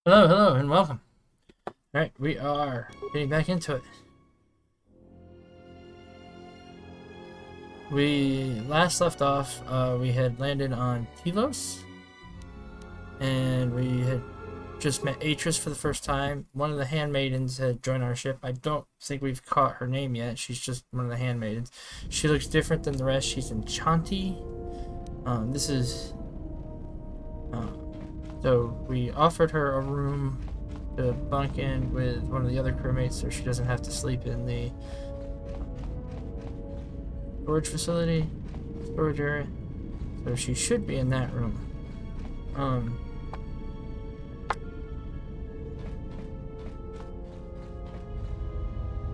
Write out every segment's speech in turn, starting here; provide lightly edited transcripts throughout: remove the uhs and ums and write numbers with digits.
Hello, hello, and welcome. Alright, we are getting back into it. We last left off, we had landed on Telos, and we had just met Atris for the first time. One of the handmaidens had joined our ship. I don't think we've caught her name yet. She's just one of the handmaidens. She looks different than the rest. She's enchanty. This is... so we offered her a room to bunk in with one of the other crewmates so she doesn't have to sleep in the storage facility, storage area. So she should be in that room.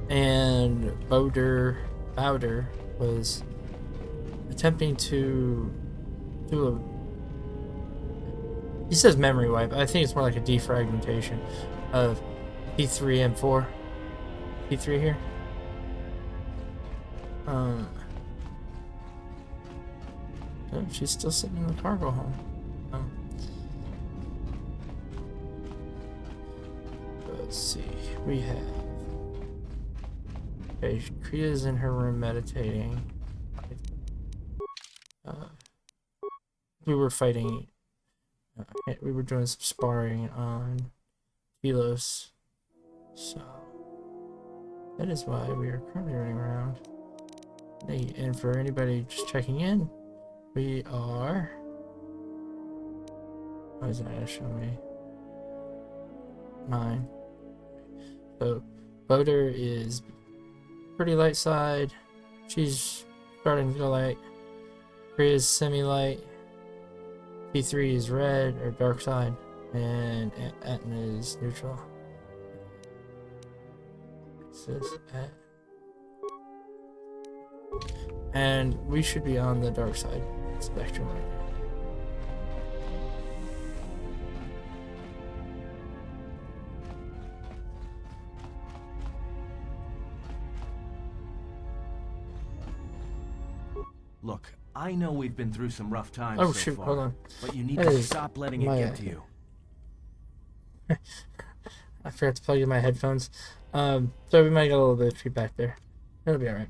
And Bowder was attempting to do a, he says memory wipe. I think it's more like a defragmentation of P3 and 4. P3 here. Oh, she's still sitting in the cargo hold. Let's see. We have. Okay, Kriya's in her room meditating. We were fighting. We were doing some sparring on Telos. So that is why we are currently running around. Hey, and for anybody just checking in, we are. Why is it not gonna show me? 9. So Boder is pretty light side. She's starting to go light. Kriya is semi-light. P3 is red or dark side, and Etna is neutral. This is and we should be on the dark side spectrum right now. Look, I know we've been through some rough times Oh so shoot, far, hold on. but you need That to is stop letting it my get to you. I forgot to plug in my headphones. So we might get a little bit of feedback there. It'll be alright.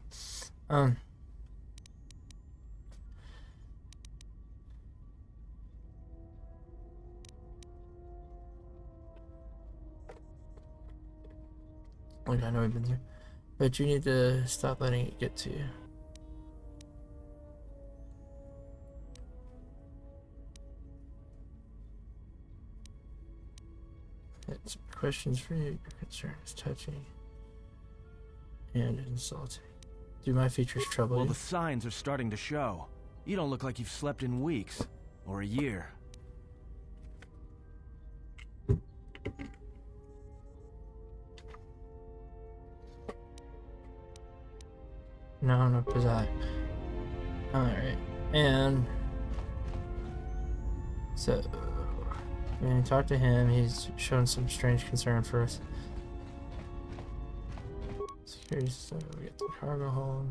Like I know we've been through. But you need to stop letting it get to you. It's questions for you. Your concern is touching and insulting. Do my features trouble Well, you? the signs are starting to show. You don't look like you've slept in weeks. Or a year. No, Pizai. Alright. And so when you talk to him, he's shown some strange concern for us. Security, so we get the cargo hold.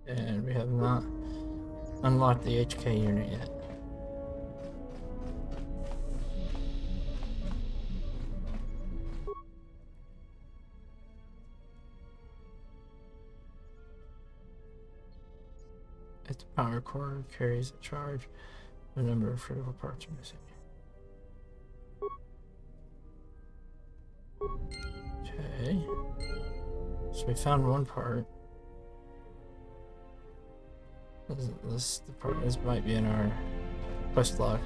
And we have not unlocked the HK unit yet. If the power core carries a charge, a number of critical parts are missing. Okay. So we found one part. This might be in our quest log.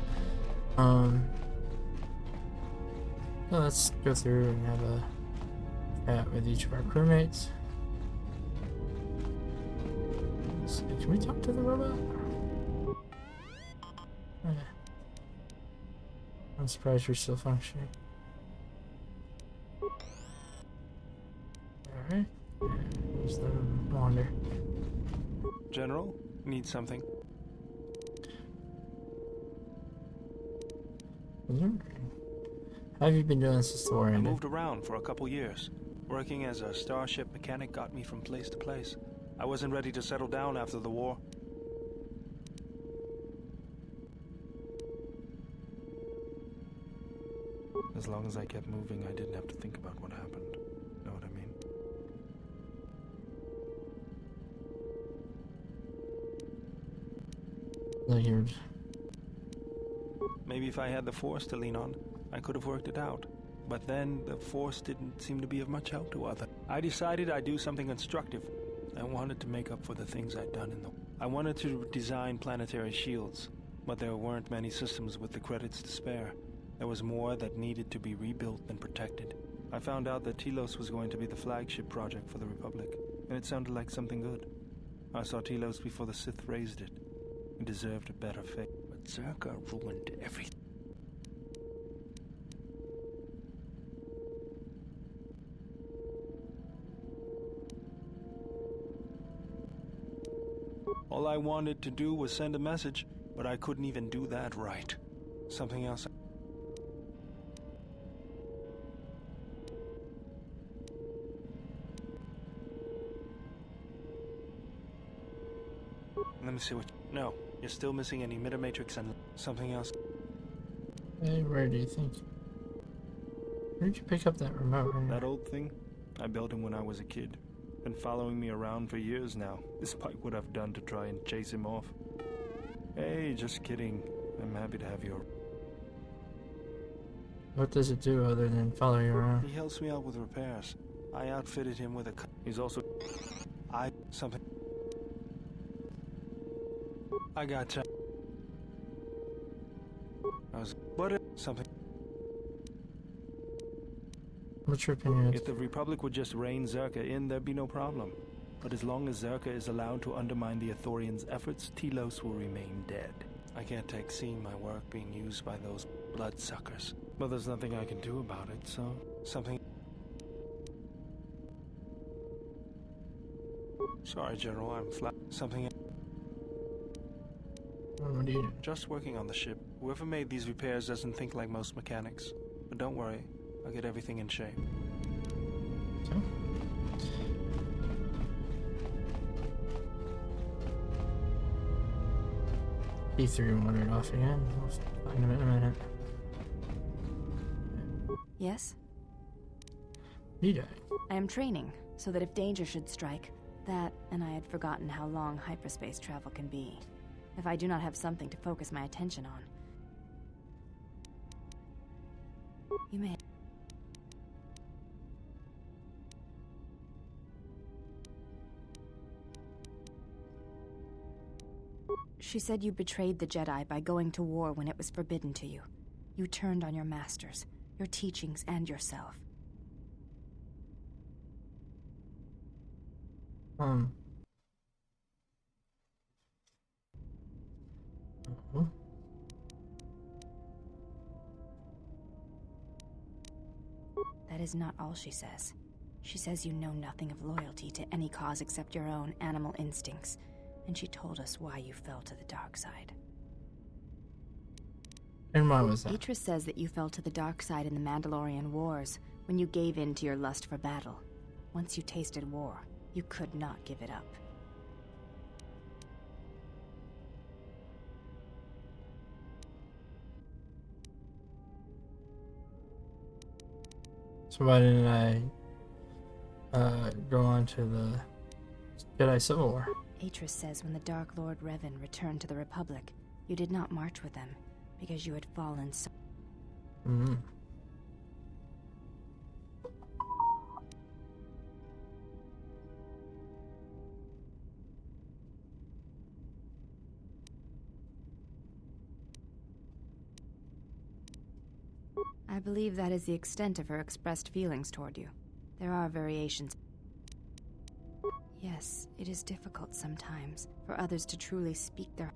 Let's go through and have a chat with each of our crewmates. So, can we talk to the robot? Okay. I'm surprised you're still functioning. Alright. Here's the wander. General, need something? How have you been doing since the war I ended? moved around for a couple years. Working as a starship mechanic got me from place to place. I wasn't ready to settle down after the war. As long as I kept moving, I didn't have to think about what happened. Know what I mean? Like you're Maybe if I had the Force to lean on, I could have worked it out. But then, the Force didn't seem to be of much help to others. I decided I'd do something constructive. I wanted to make up for the things I'd done in the... I wanted to design planetary shields, but there weren't many systems with the credits to spare. There was more that needed to be rebuilt and protected. I found out that Telos was going to be the flagship project for the Republic, and it sounded like something good. I saw Telos before the Sith raised it. It deserved a better fate. But Zerka ruined everything. All I wanted to do was send a message, but I couldn't even do that right. Something else. Let me see what... No, you're still missing an emitter-matrix and something else. Hey, where do you think? Where did you pick up that remote? That old thing? I built him when I was a kid. Been following me around for years now, despite what I've done to try and chase him off. Hey, just kidding. I'm happy to have you. What does it do other than follow you around? He helps me out with repairs. I outfitted him with a... He's also... Something... I got... Something... What's your opinion? If the Republic would just rein Zerka in, there'd be no problem. But as long as Zerka is allowed to undermine the Ithorians' efforts, Telos will remain dead. I can't take seeing my work being used by those bloodsuckers. But there's nothing I can do about it, so... Something... Sorry, General, I'm flat. Something... What do you do? Just working on the ship. Whoever made these repairs doesn't think like most mechanics. But don't worry, I'll get everything in shape. So? E3 wandered off again. We'll find him in a minute. Yes? He died. I am training, so that if danger should strike, that, and I had forgotten how long hyperspace travel can be. If I do not have something to focus my attention on. You may... She said you betrayed the Jedi by going to war when it was forbidden to you. You turned on your masters, your teachings, and yourself. That is not all she says. She says you know nothing of loyalty to any cause except your own animal instincts, and she told us why you fell to the dark side. And why was that? Atris says that you fell to the dark side in the Mandalorian Wars, when you gave in to your lust for battle. Once you tasted war, you could not give it up. So why didn't I go on to the Jedi Civil War? Atris says when the Dark Lord Revan returned to the Republic, you did not march with them, because you had fallen so... I believe that is the extent of her expressed feelings toward you. There are variations. Yes, it is difficult sometimes for others to truly speak their...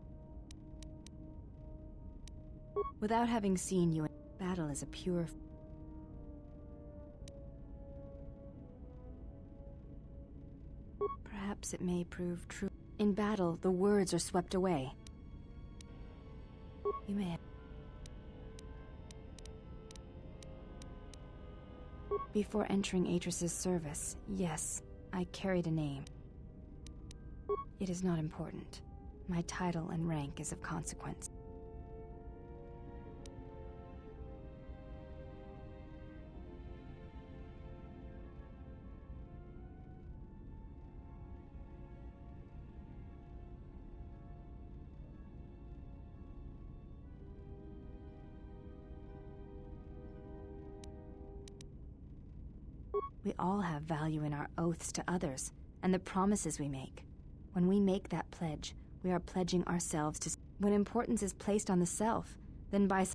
Without having seen you in battle is a pure... Perhaps it may prove true. In battle, the words are swept away. You may have... Before entering Atris's service, yes, I carried a name. It is not important. My title and rank is of consequence. We all have value in our oaths to others, and the promises we make. When we make that pledge, we are pledging ourselves to... When importance is placed on the self, then by...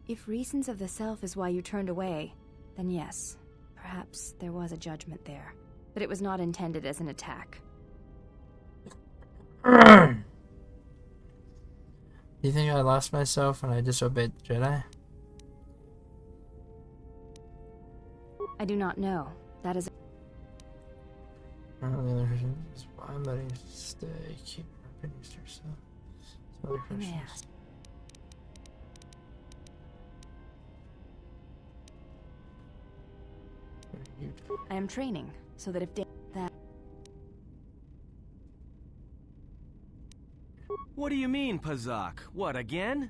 If reasons of the self is why you turned away, then yes, perhaps there was a judgment there. But it was not intended as an attack. Do you think I lost myself when I disobeyed the Jedi? I do not know. That is... The other question is why I'm letting you stay, keep your opinions to yourself. Some other You may questions. ask. I am training, so that if that... What do you mean, Pazak? What, again?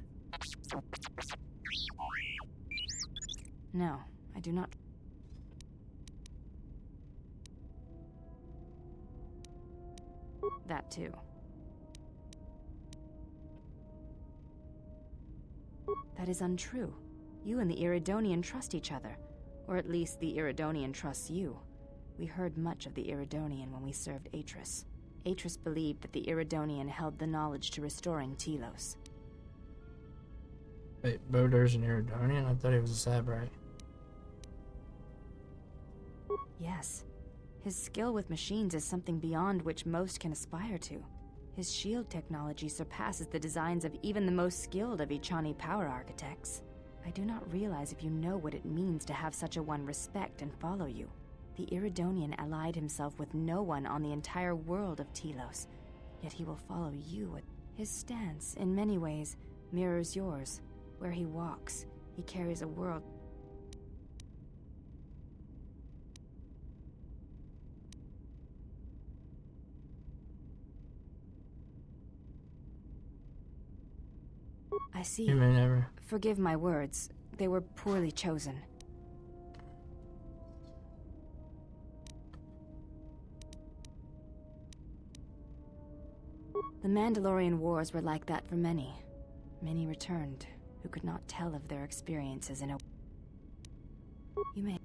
No, I do not... That too. That is untrue. You and the Iridonian trust each other. Or at least the Iridonian trusts you. We heard much of the Iridonian when we served Atris. Atris believed that the Iridonian held the knowledge to restoring Telos. Wait, Bodur's an Iridonian? I thought he was a Sabrite. Yes. His skill with machines is something beyond which most can aspire to. His shield technology surpasses the designs of even the most skilled of Ichani power architects. I do not realize if you know what it means to have such a one respect and follow you. The Iridonian allied himself with no one on the entire world of Telos, yet he will follow you. His stance, in many ways, mirrors yours. Where he walks, he carries a world. I see. You may never. Forgive my words. They were poorly chosen. The Mandalorian Wars were like that for many. Many returned, who could not tell of their experiences in a... You may...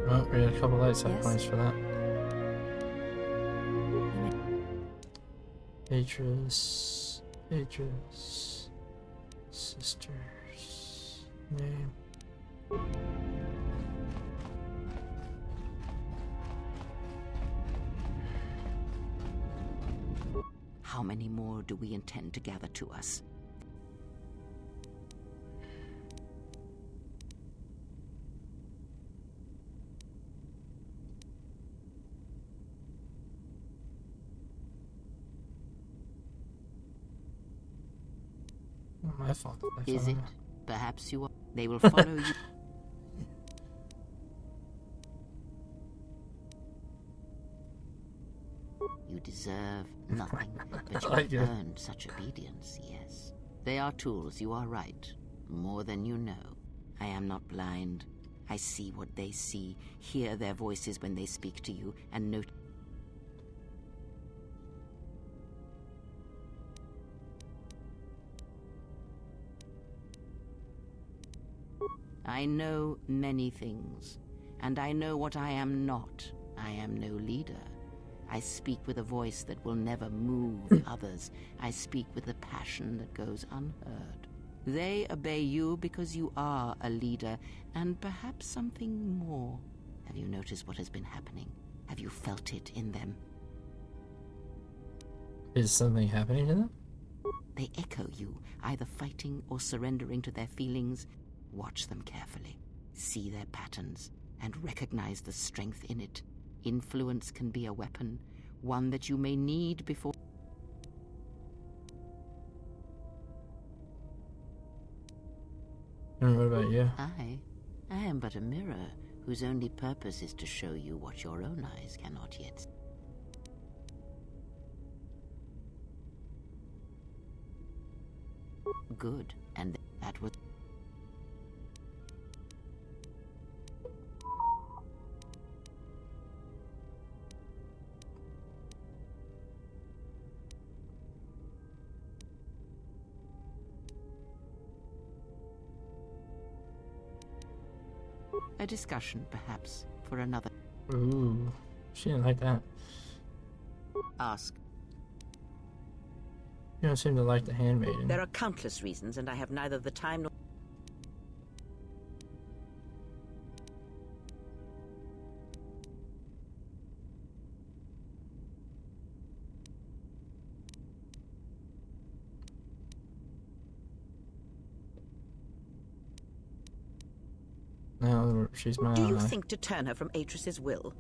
Oh, we got a couple light side Yes? points for that. You may... Atris. Sister's name. How many more do we intend to gather to us? My fault. Is it? Perhaps you are. They will follow you. You deserve nothing, but you like have it. earned such obedience, yes. They are tools, you are right. More than you know. I am not blind. I see what they see, hear their voices when they speak to you, and note... I know many things, and I know what I am not. I am no leader. I speak with a voice that will never move others. I speak with a passion that goes unheard. They obey you because you are a leader, and perhaps something more. Have you noticed what has been happening? Have you felt it in them? Is something happening to them? They echo you, either fighting or surrendering to their feelings. Watch them carefully. See their patterns, and recognize the strength in it. Influence can be a weapon, one that you may need before... And what about you? I am but a mirror, whose only purpose is to show you what your own eyes cannot yet see. Good, and that was... A discussion, perhaps, for another... Ooh, she didn't like that. Ask. You don't seem to like the handmaiden. There are countless reasons, and I have neither the time nor... Now she's my Do you ally. think to turn her from Atris's will?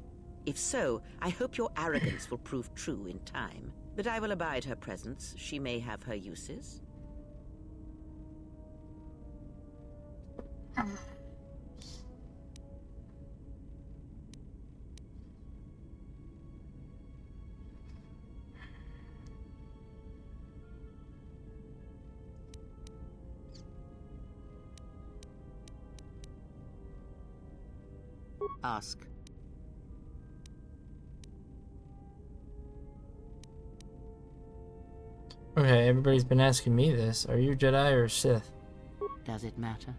If so, I hope your arrogance will prove true in time. But I will abide her presence. She may have her uses. Ask. Okay, everybody's been asking me this. Are you Jedi or Sith? Does it matter?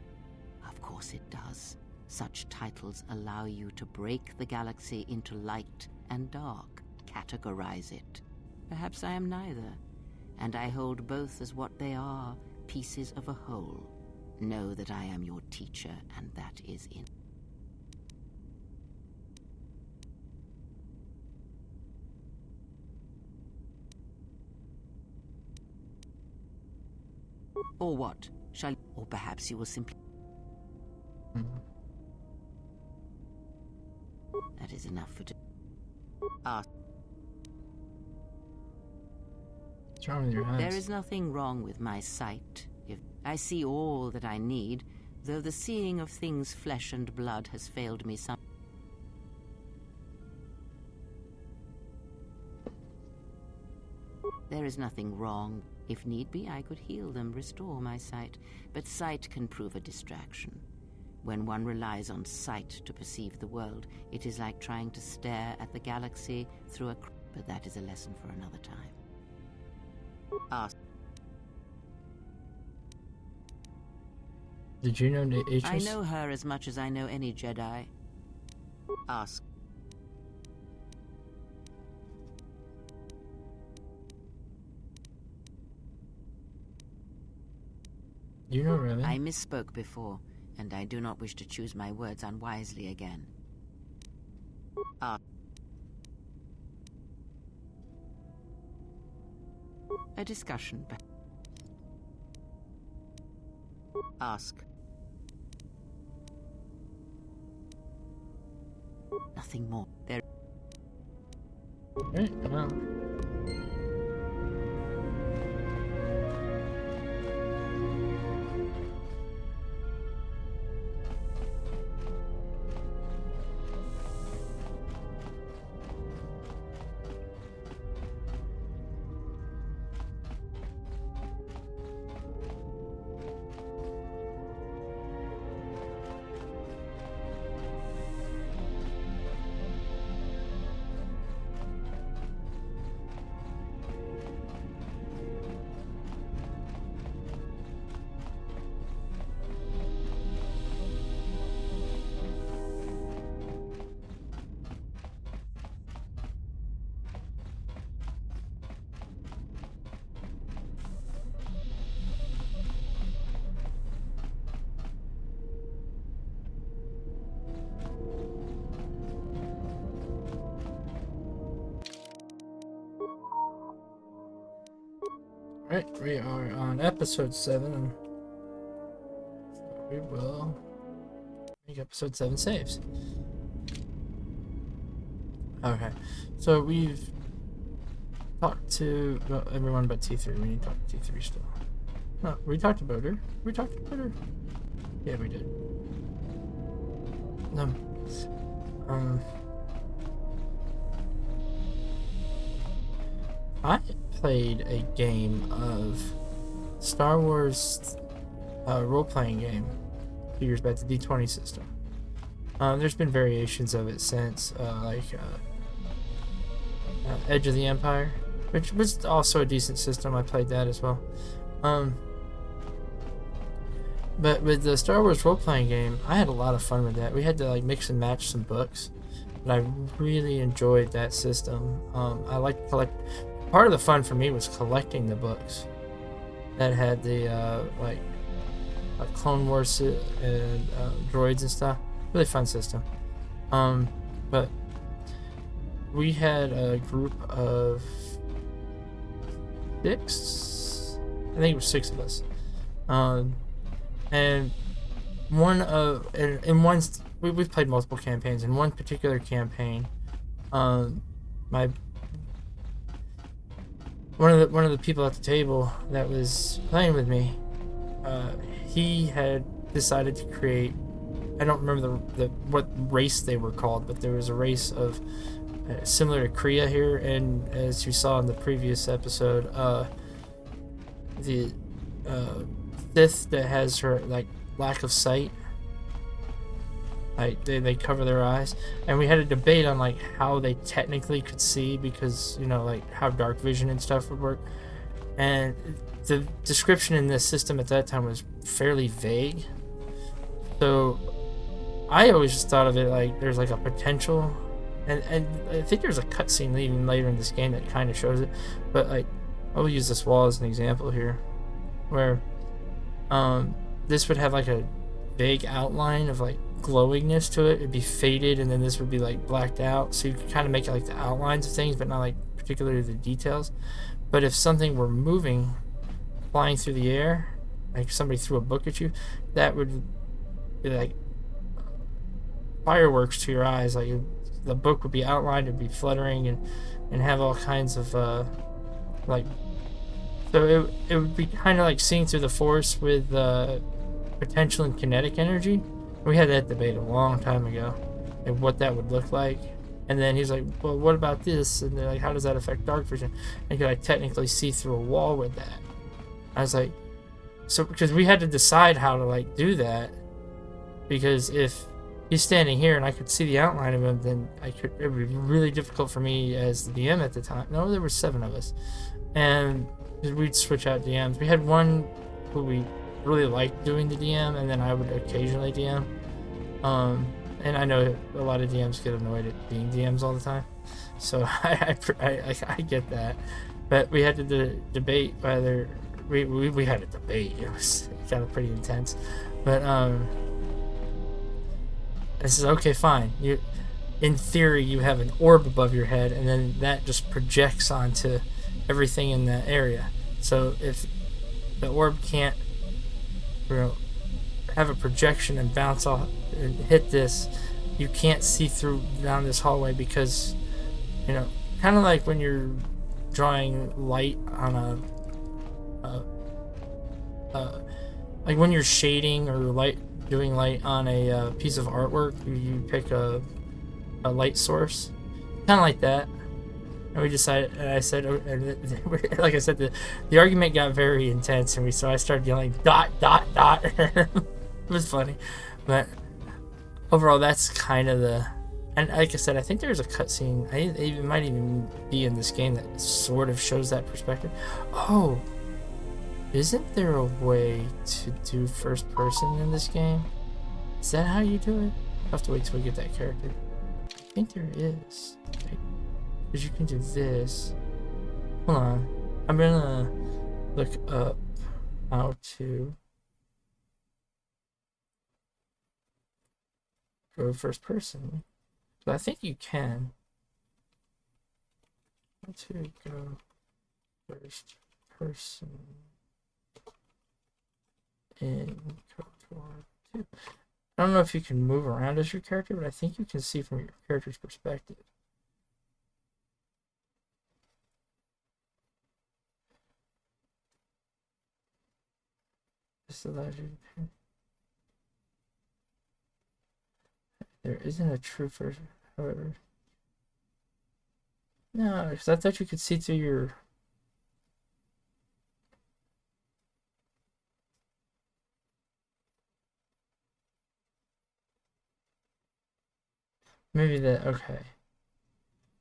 Of course it does. Such titles allow you to break the galaxy into light and dark, categorize it. Perhaps I am neither, and I hold both as what they are, pieces of a whole. Know that I am your teacher, and that is in. Or what? Or perhaps you will simply... That is enough for... Ask. What's wrong with your eyes? There is nothing wrong with my sight. If I see all that I need, though the seeing of things flesh and blood has failed me some... There is nothing wrong. If need be, I could heal them, restore my sight. But sight can prove a distraction. When one relies on sight to perceive the world, it is like trying to stare at the galaxy through a... But that is a lesson for another time. Ask. Did you know the Atris? I know her as much as I know any Jedi. Ask. You know Revan? I misspoke before, and I do not wish to choose my words unwisely again. A discussion. Ask. Nothing more. There. Right, well. Right, we are on episode 7. So we will make episode 7 saves. Okay, so we've talked to everyone but T3. We need to talk to T3 still. No, we talked about her. We talked about her. Yeah, we did. I played a game of Star Wars role-playing game a few years back, the D20 system. There's been variations of it since, Edge of the Empire, which was also a decent system. I played that as well. But with the Star Wars role-playing game, I had a lot of fun with that. We had to like mix and match some books, but I really enjoyed that system. I like to collect. Part of the fun for me was collecting the books that had the like Clone Wars and droids and stuff. Really fun system. But we had a group of 6. I think it was 6 of us. And we've played multiple campaigns. In one particular campaign, one of the people at the table that was playing with me, he had decided to create. I don't remember what race they were called, but there was a race of similar to Kriya here, and as you saw in the previous episode, the Sith that has her like lack of sight. Like they cover their eyes, and we had a debate on like how they technically could see, because like how dark vision and stuff would work. And the description in this system at that time was fairly vague, so I always just thought of it like there's like a potential, and I think there's a cutscene even later in this game that kind of shows it. But like I'll use this wall as an example here, where this would have like a vague outline of like glowingness to it. It'd be faded, and then this would be like blacked out, so you could kind of make it like the outlines of things but not like particularly the details. But if something were moving, flying through the air, like somebody threw a book at you, that would be like fireworks to your eyes. Like the book would be outlined, it'd be fluttering and have all kinds of like, so it would be kind of like seeing through the force with potential and kinetic energy. We had that debate a long time ago, and what that would look like. And then he's like, well, what about this? And they're like, how does that affect dark vision? And could I technically see through a wall with that? I was like, so because we had to decide how to like do that, because if he's standing here and I could see the outline of him, then it would be really difficult for me as the DM at the time. No, there were 7 of us, and we'd switch out DMs. We had one who we really liked doing the DM, and then I would occasionally DM. And I know a lot of DMs get annoyed at being DMs all the time, so I get that. But we had to debate whether we had a debate. It was kind of pretty intense, but I said, okay, fine. In theory, you have an orb above your head, and then that just projects onto everything in that area. So if the orb can't have a projection and bounce off and hit this, you can't see through down this hallway, because kind of like when you're drawing light on like when you're shading or doing light on a piece of artwork, you pick a light source, kind of like that. And we decided, and I said, like I said, the argument got very intense, and so I started yelling dot dot dot. It was funny, but overall, that's kind of the. And like I said, I think there's a cutscene. It might even be in this game that sort of shows that perspective. Oh, isn't there a way to do first person in this game? Is that how you do it? I'll have to wait till we get that character. I think there is. Because you can do this. Hold on. I'm gonna look up how to go first person. But I think you can. How to go first person in KOTOR 2. I don't know if you can move around as your character, but I think you can see from your character's perspective. This allows you to... There isn't a true version, however. No, because I thought you could see through your... Maybe that, okay.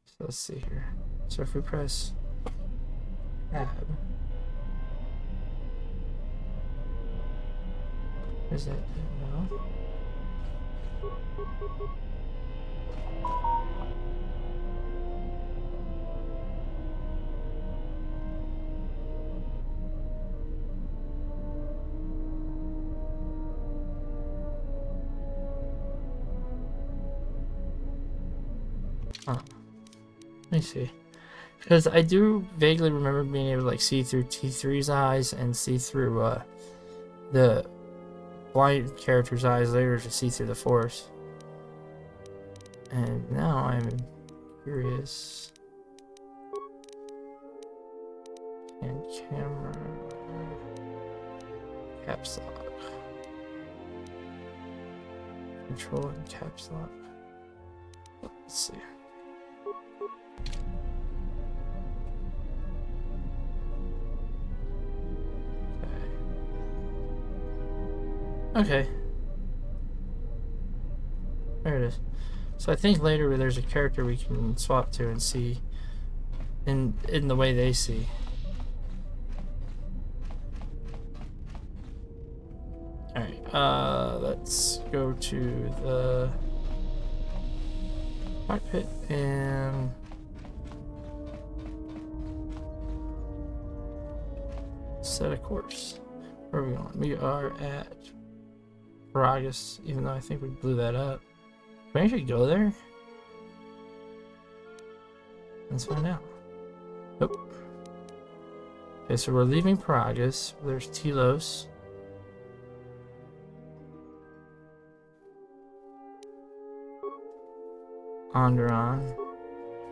So let's see here. So if we press tab, is that, no? Huh. Let me see. Because I do vaguely remember being able to like see through T3's eyes and see through the blind character's eyes later to see through the Force. And now I'm curious. And camera caps lock. Control and caps lock. Let's see. Okay. There it is. So I think later there's a character we can swap to and see in the way they see. Alright, let's go to the cockpit and set a course. Where are we going? We are at Paragus, even though I think we blew that up. Can we actually go there? Let's find out. Nope. Okay, so we're leaving Paragus. There's Telos. Onderon.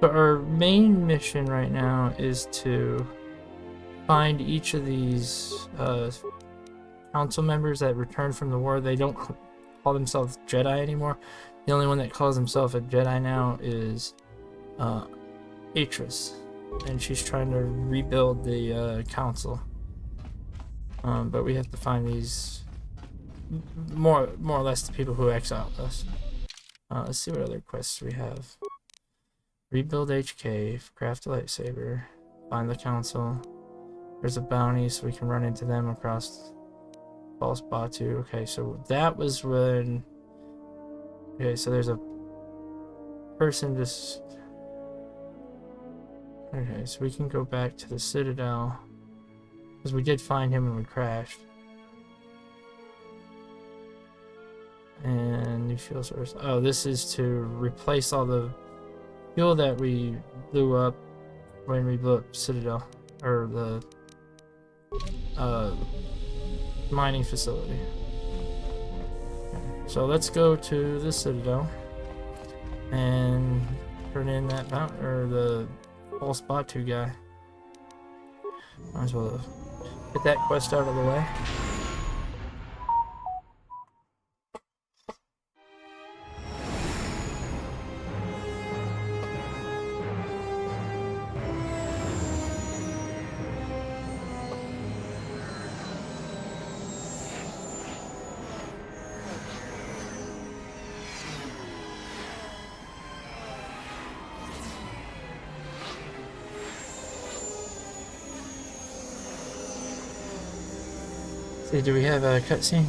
So our main mission right now is to find each of these council members that returned from the war. They don't call themselves Jedi anymore. The only one that calls himself a Jedi now is Atris, and she's trying to rebuild the council. But we have to find these more or less the people who exiled us. Let's see what other quests we have. Rebuild HK, craft a lightsaber, find the council. There's a bounty, so we can run into them across False Batu. Okay, so that was when... Okay, so there's a person just... Okay, so we can go back to the Citadel. Because we did find him when we crashed. And new fuel source. Oh, this is to replace all the fuel that we blew up when we blew up Citadel. Or the mining facility. Okay, so let's go to the Citadel and turn in that bounty, or the false Batu guy. Might as well get that quest out of the way. Do we have a cutscene?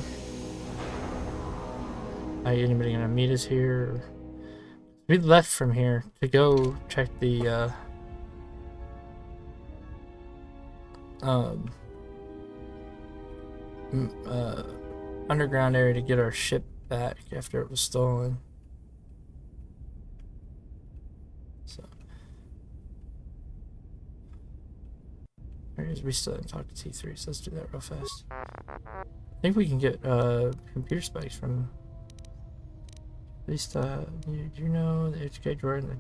Are anybody gonna meet us here? We left from here to go check the underground area to get our ship back after it was stolen. So there We still didn't talk to T3, so let's do that real fast. I think we can get computer spikes from at least do you know the HK Jordan?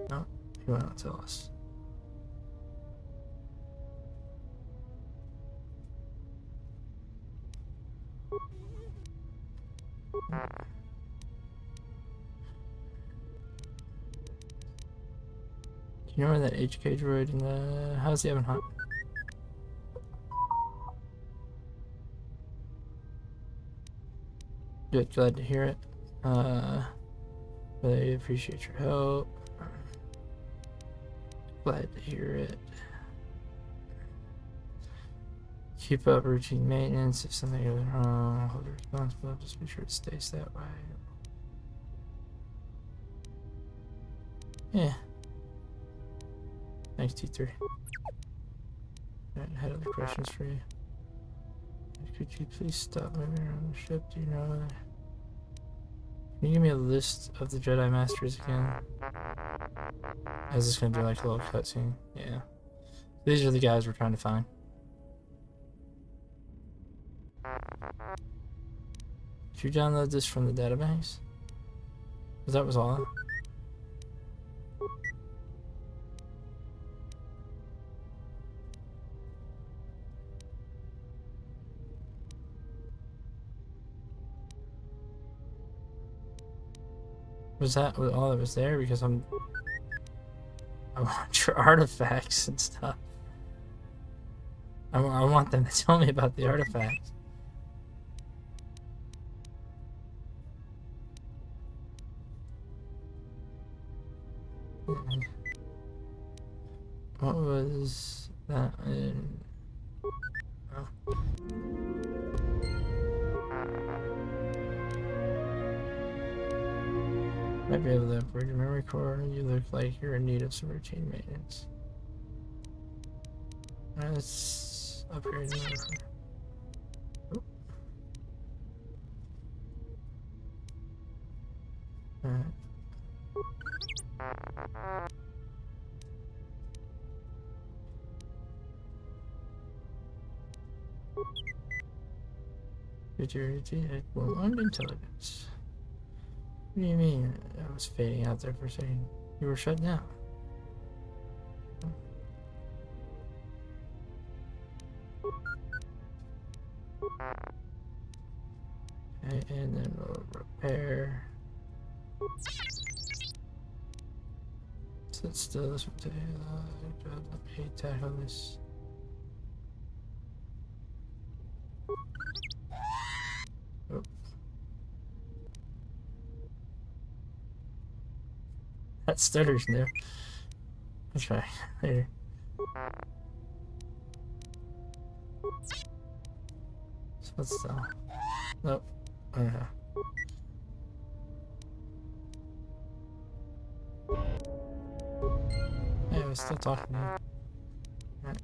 No, he will not tell us. Do you remember that HK droid in the... How's he having hunt? Good, glad to hear it. Really appreciate your help. Glad to hear it. Keep up routine maintenance. If something goes wrong, hold responsible. Just be sure it stays that way. Yeah. Thanks, T3. I had other questions for you. Could you please stop moving around the ship? Do you know? Can you give me a list of the Jedi Masters again? Is this gonna do like a little cutscene? Yeah. These are the guys we're trying to find. Did you download this from the database? Because that was all. Was that all that was there? Because I want your artifacts and stuff. I want them to tell me about the artifacts. What was that in? Oh. Might be able to upgrade your memory core. You look like you're in need of some routine maintenance. Let's upgrade the memory core. Alright. Security at 1 intelligence. What do you mean? I was fading out there for a second. You were shut down. Okay, and then we'll repair. Sit still. This will take let me tackle this. Oh. That stutter's new. Let's try later. So what's the... Nope. Okay. Hey, I was still talking to you. Right.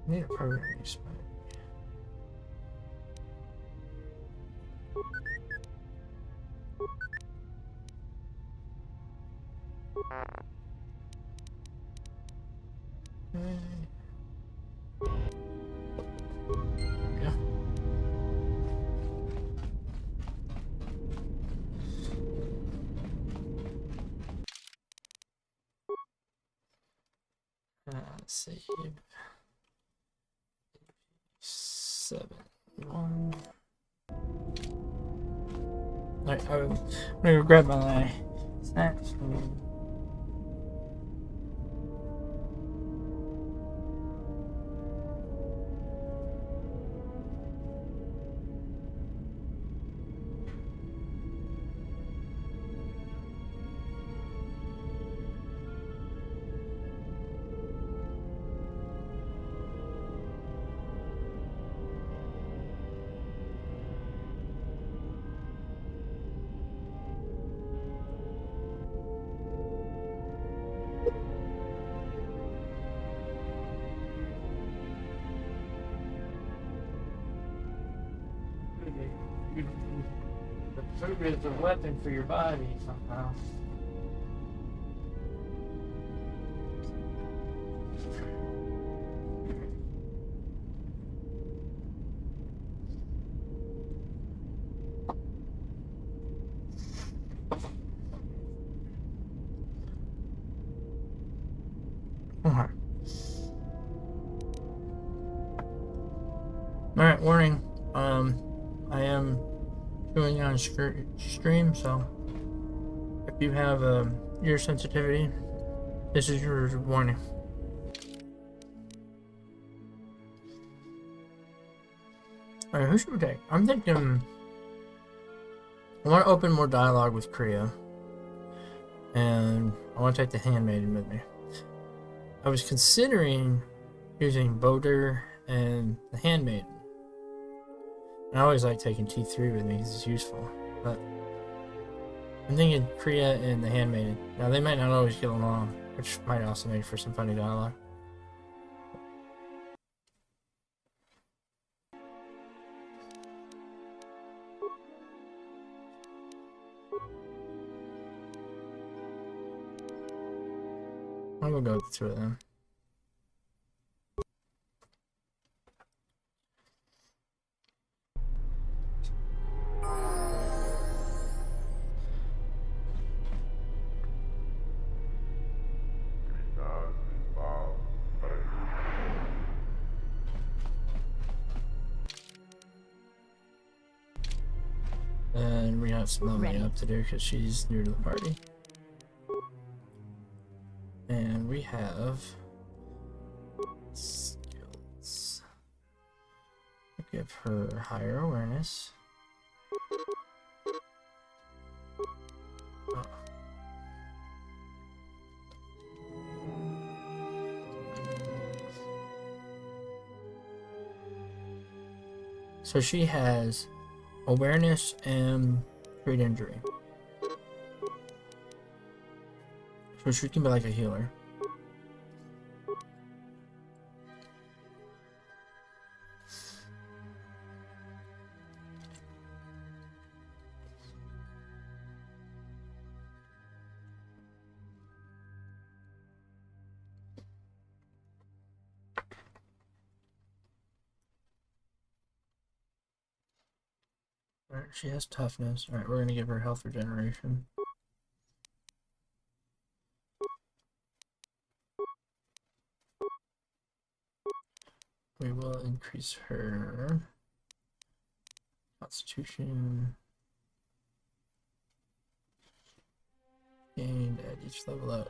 Need a programming spike. Yeah. Let's see. 7 1. Alright, I'm gonna go grab my snacks. Food is a weapon for your body somehow. Okay. Alright, warning. I am doing on stream, so if you have ear sensitivity, this is your warning. Alright, who should we take? I'm thinking I want to open more dialogue with Kriya, and I want to take the handmaiden with me. I was considering using Boulder and the handmaiden. I always like taking T3 with me because it's useful, but I'm thinking Kriya and the handmaiden. Now they might not always get along, which might also make for some funny dialogue. I will go with the two of them. And we have some leveling up to do because she's new to the party. And we have skills. Give her higher awareness. Oh. So she has awareness and great injury. So she can be like a healer. Alright, she has toughness. Alright, we're gonna give her health regeneration. We will increase her constitution gained at each level up.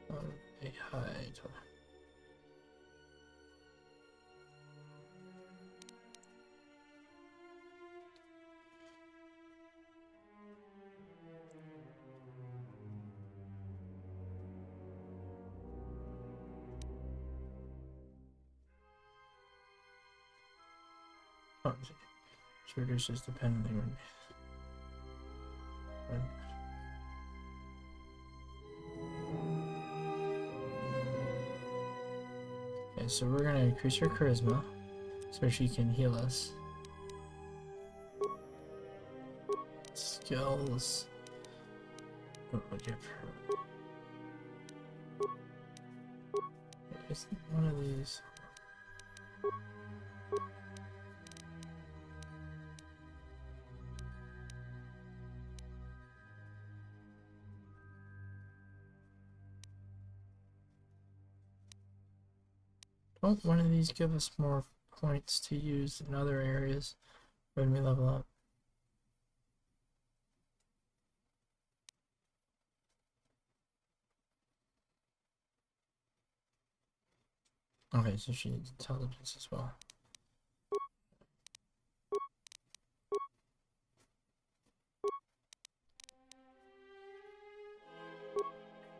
On a high total. Oh, she reduces depending on. Okay, so we're gonna increase her charisma so she can heal us. Skills. What would give her? Isn't one of these? Don't one of these give us more points to use in other areas when we level up? Okay, so she needs intelligence as well.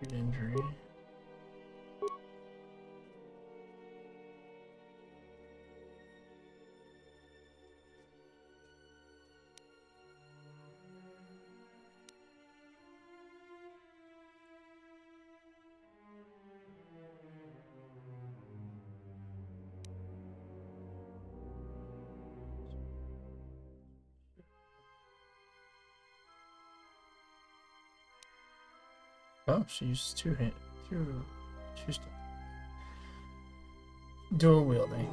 Good injury. Oh, she uses two stuff. Dual wielding.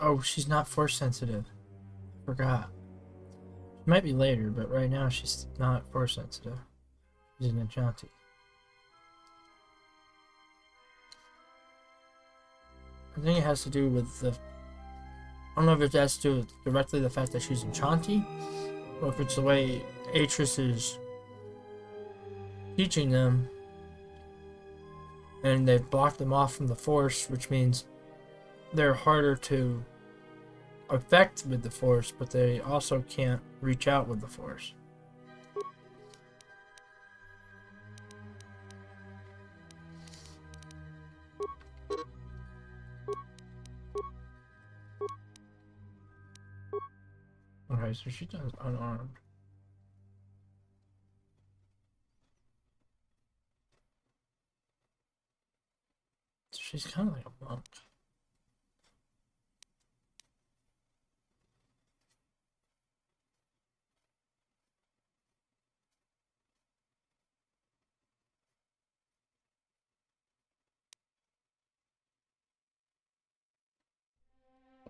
Oh, she's not force sensitive. Forgot. She might be later, but right now she's not force sensitive. She's an Ashanti. I think it has to do with the. I don't know if it has to do with directly the fact that she's Enchanti, or if it's the way Atris is teaching them, and they've blocked them off from the Force, which means they're harder to affect with the Force, but they also can't reach out with the Force. Okay, so she does unarmed. So she's kind of like a monk.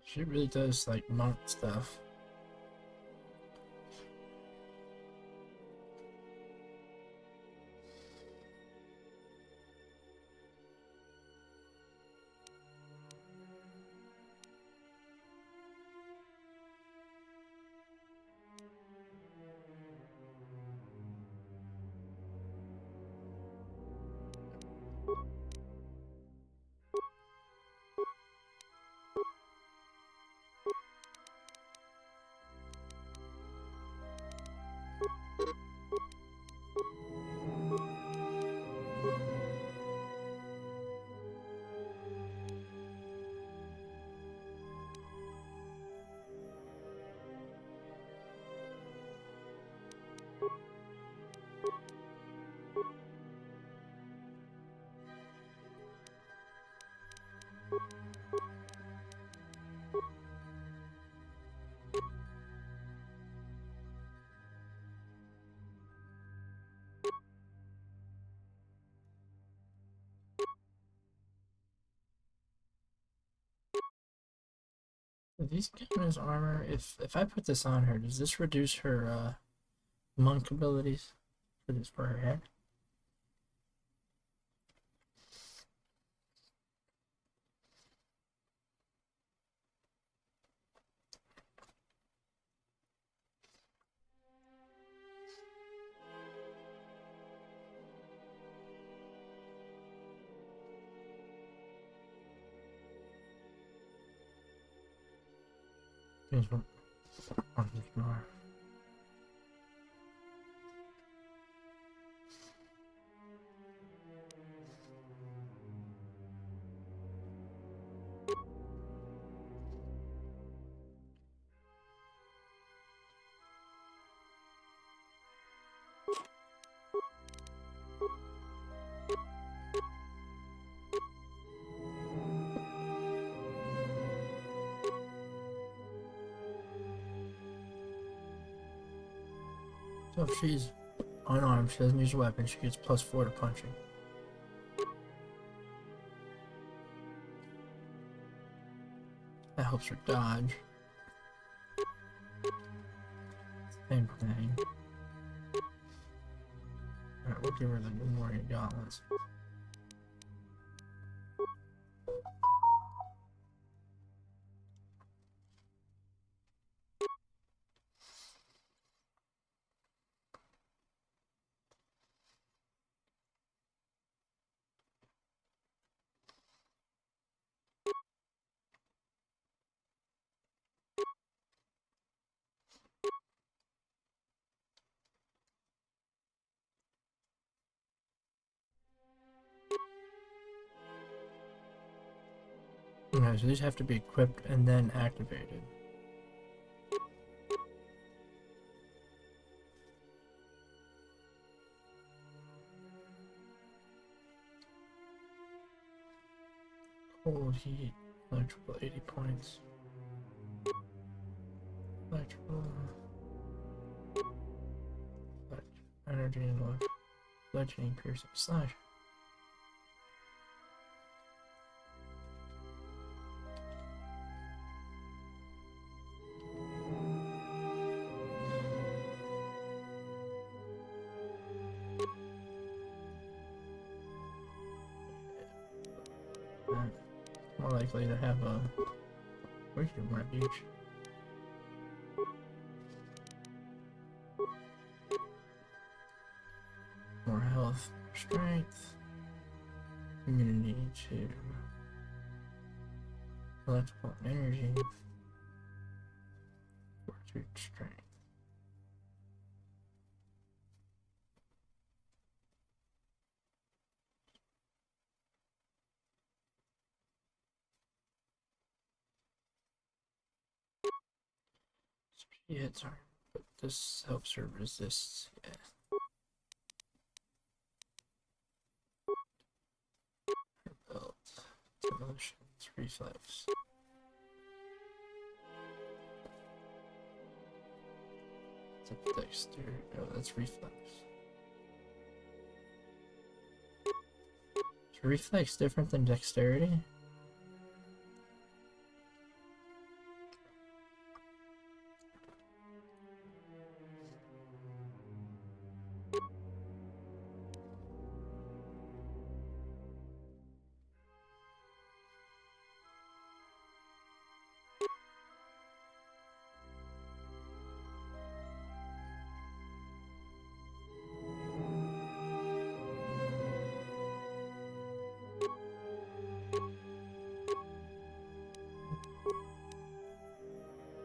She really does like monk stuff. These Kamina's armor, if I put this on her, does this reduce her monk abilities for her head? Here's one on this more. So if she's Unarmed, she doesn't use a weapon, she gets +4 to punching. That helps her dodge. Same thing. Alright, we'll give her the New Warrior Gauntlets. Okay, so these have to be equipped and then activated. Cold heat, electrical 80 points. Electrical. Energy and bludgeoning, piercing, slash. More likely to have a wisdom refuge. More health, strength, immunity to electrical energy, fortitude, strength. She hits her, but this helps her resist. Yeah. Her belt, emotions, reflex. It's a dexterity. Oh, that's reflex. Is reflex different than dexterity?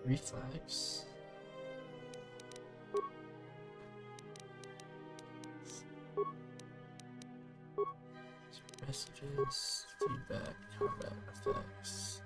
Reflex. Messages, feedback, combat effects.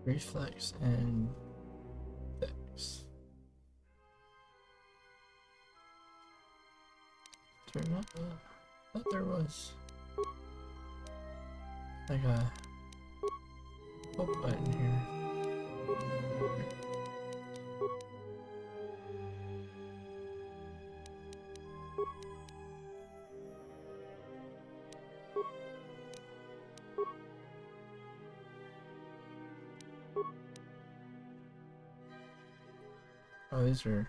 Reflex and dex. Turn up. I thought there was like a hope button here. Oh, these are.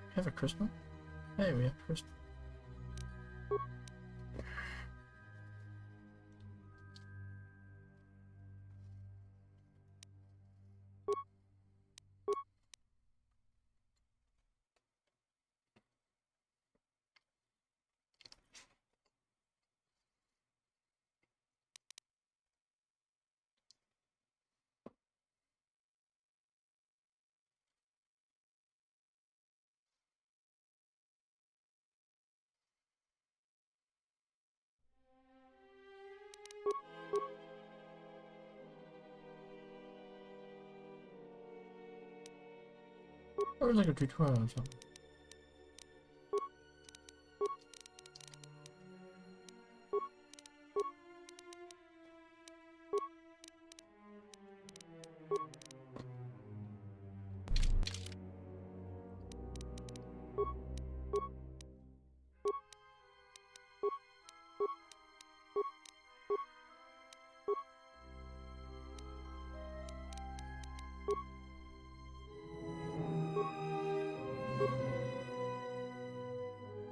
We have a crystal? Hey, we have a crystal. Or like a tutorial or something.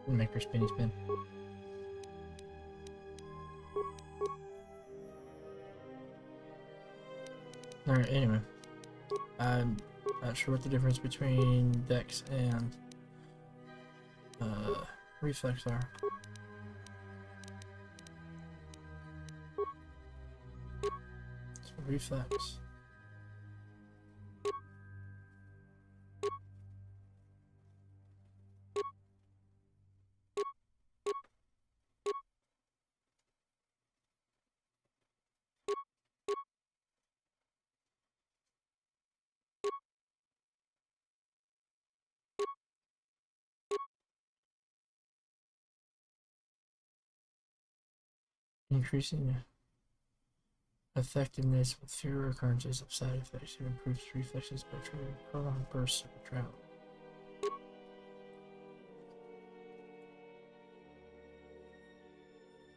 Make her spinny spin. Alright, anyway. I'm not sure what the difference between Dex and Reflex are. So Reflex. Increasing effectiveness with fewer occurrences of side effects. It improves reflexes by triggering prolonged bursts of travel.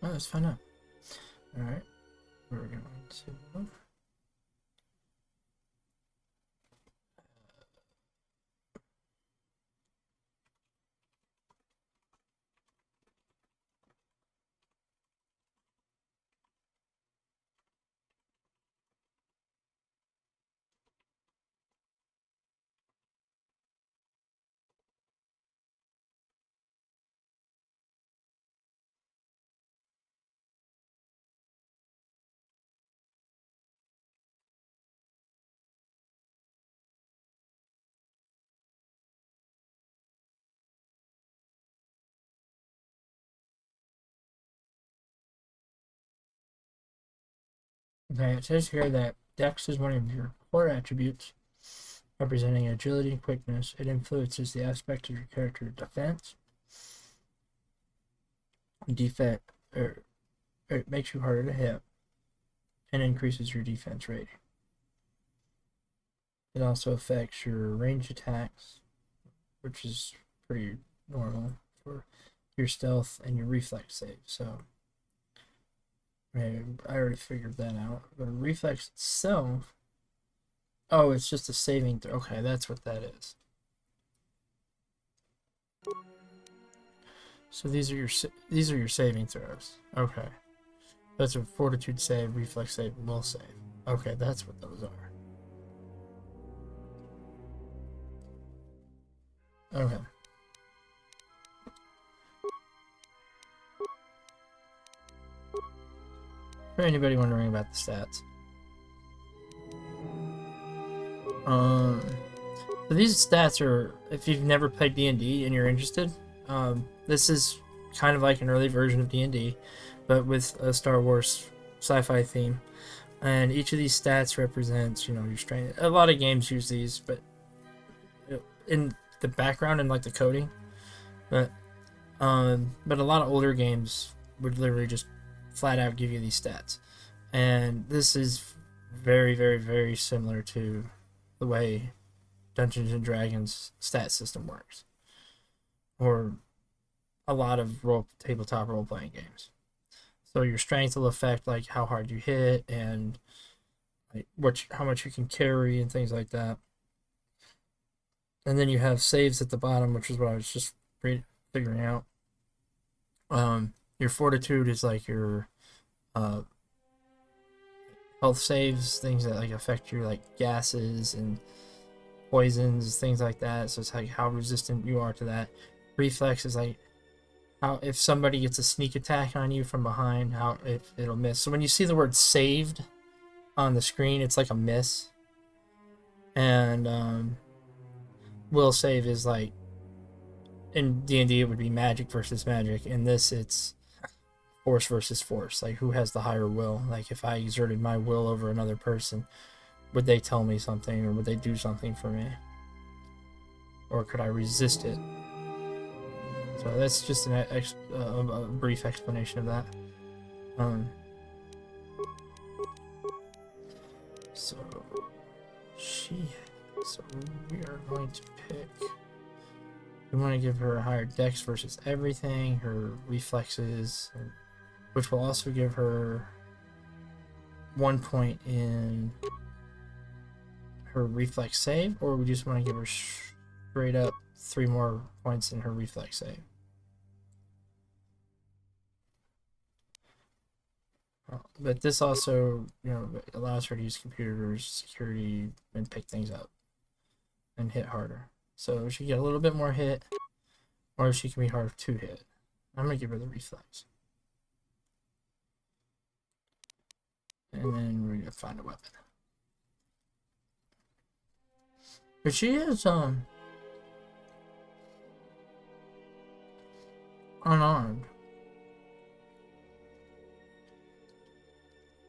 Oh, let's find out. Alright. We're going to Okay, it says here that Dex is one of your core attributes, representing agility and quickness. It influences the aspect of your character's defense, or it makes you harder to hit, and increases your defense rating. It also affects your ranged attacks, which is pretty normal for your stealth and your reflex save. So I already figured that out. But reflex itself, oh, it's just a saving throw. Okay, that's what that is. So these are your saving throws. Okay, that's a fortitude save, reflex save, will save. Okay, that's what those are. Okay. For anybody wondering about the stats. So these stats are, if you've never played D&D and you're interested, this is kind of like an early version of D&D, but with a Star Wars sci-fi theme. And each of these stats represents, your strength. A lot of games use these, but in the background and like the coding. But a lot of older games would literally just flat out give you these stats. And this is very, very, very similar to the way Dungeons and Dragons stat system works, or a lot of tabletop role-playing games. So your strength will affect like how hard you hit and like how much you can carry and things like that. And then you have saves at the bottom, which is what I was just figuring out. Your fortitude is like your uh, health saves, things that like affect your like gases and poisons, things like that. So it's like how resistant you are to that. Reflex is like how if somebody gets a sneak attack on you from behind, how if it'll miss. So when you see the word saved on the screen, it's like a miss. And will save is like in D&D it would be magic versus magic. In this it's force versus force. Like who has the higher will? Like if I exerted my will over another person, would they tell me something or would they do something for me? Or could I resist it? So that's just a brief explanation of that. Um, so so we are going to pick. We want to give her a higher dex versus everything, her reflexes, which will also give her 1 point in her reflex save, or we just want to give her straight up 3 more points in her reflex save. But this also, allows her to use computer security and pick things up and hit harder. So she get a little bit more hit, or she can be harder to hit. I'm gonna give her the reflex, and then we're gonna find a weapon. But she is unarmed.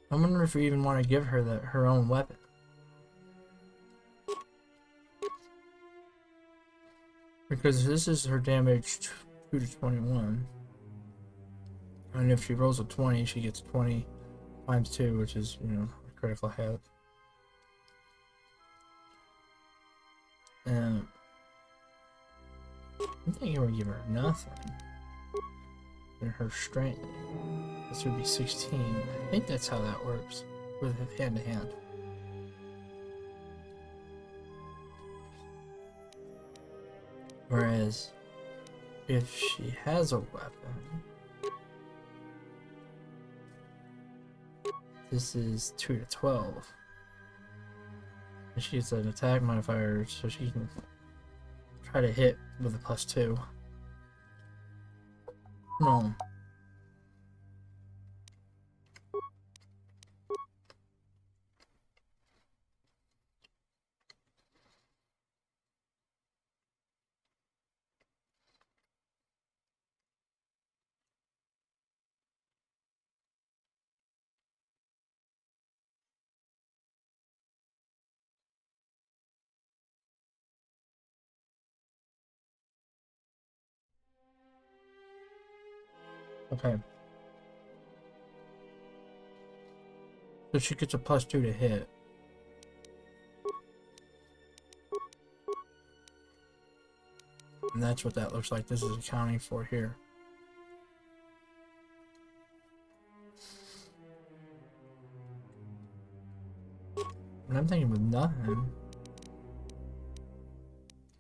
I wonder if we even want to give her her own weapon. Because this is her damage 2 to 21. And if she rolls a 20, she gets 20 times 2, which is, a critical hit. And I'm thinking we'll give her nothing. And her strength. This would be 16. I think that's how that works. With hand to hand. Whereas, if she has a weapon, this is 2 to 12. And she gets an attack modifier, so she can try to hit with a +2. No. Okay. So she gets a +2 to hit. And that's what that looks like. This is accounting for here. And I'm thinking with nothing.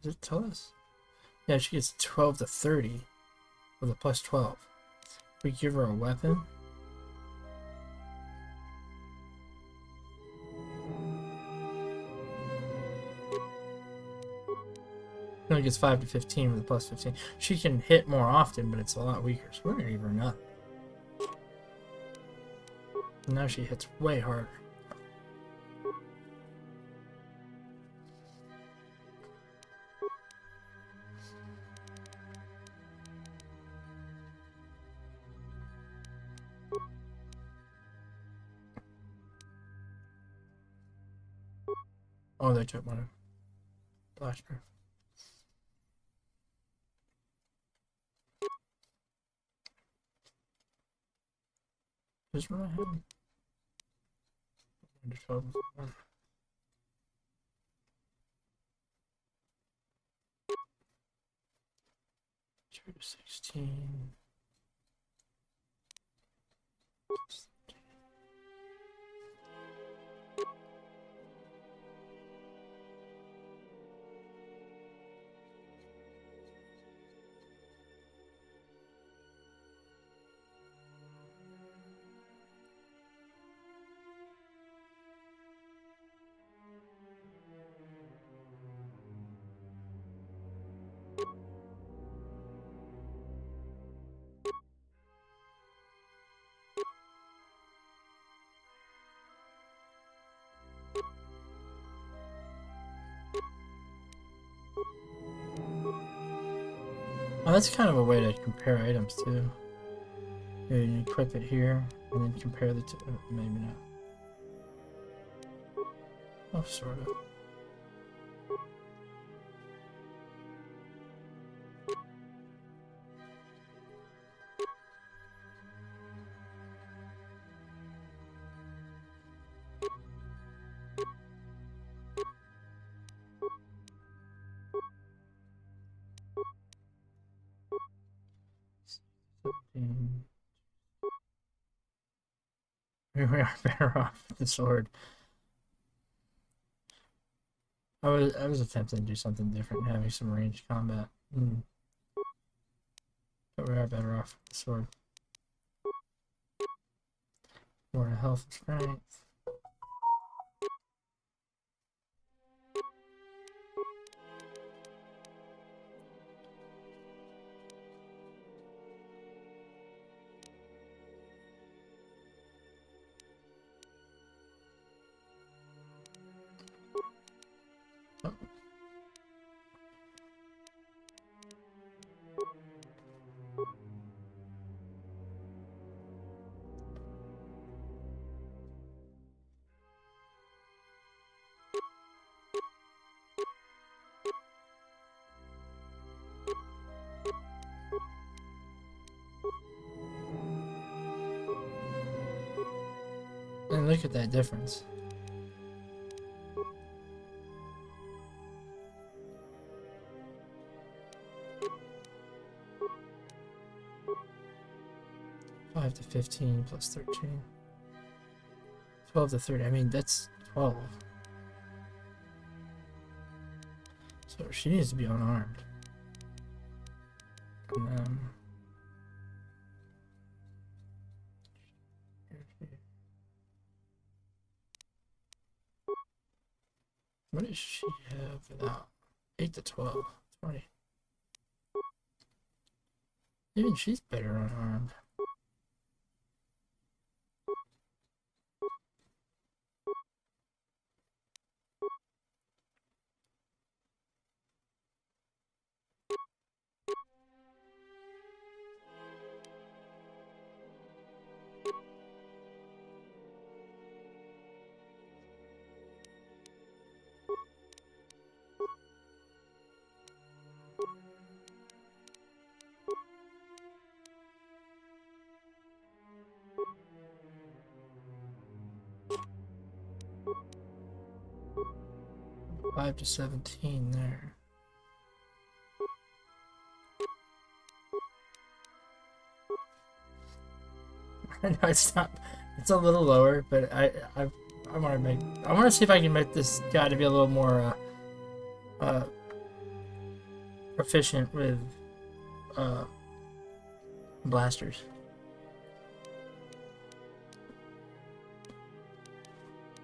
Does it tell us? Yeah, she gets 12 to 30 with a +12. We give her a weapon. She only gets 5 to 15 with a +15. She can hit more often, but it's a lot weaker. So we're gonna give her nothing. And now she hits way harder. Oh, they took my blaster. Just what I had. 2 to 16. Oh, that's kind of a way to compare items too. You equip it here, and then compare the two. Maybe not. Oh, sort of. We are better off with the sword. I was attempting to do something different, having some ranged combat. But we are better off with the sword. More health and strength. Oh. And look at that difference. Five to 15 plus 13. 12 to 30. I mean, that's 12. So she needs to be unarmed. And then... what does she have without? 8 to 12. 20. Even she's better unarmed. Five to 17 there. I know it's not. It's a little lower, but I want to make. I want to see if I can make this guy to be a little more proficient with blasters.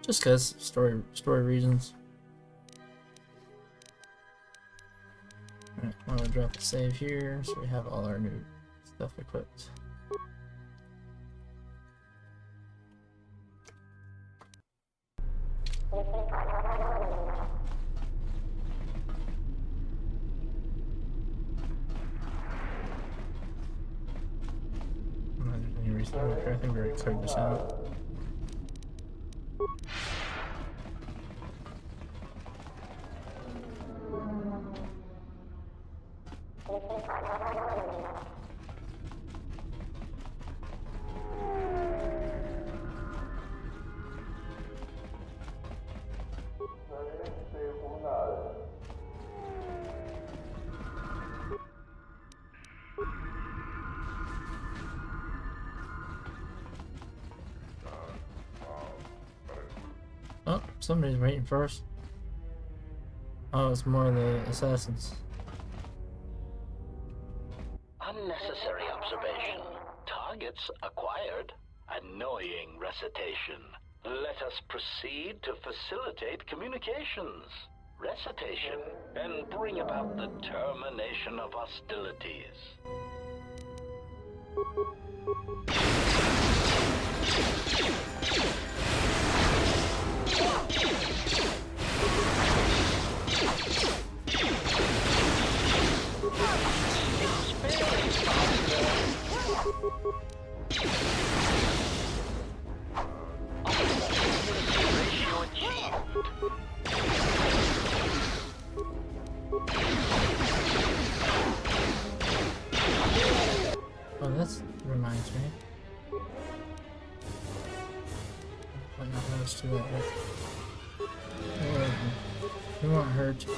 Just cause story reasons. Alright, I'm gonna drop the save here so we have all our new stuff equipped. Any reason I think we already cleared this out. Oh, somebody's waiting for us. Oh, it's more of the assassins. Unnecessary observation. Targets acquired. Annoying recitation. Let us proceed to facilitate communications. Recitation and bring about the termination of hostilities. Ratio achieved. Oh, that reminds me. Might not have us do that yet. We want her to be.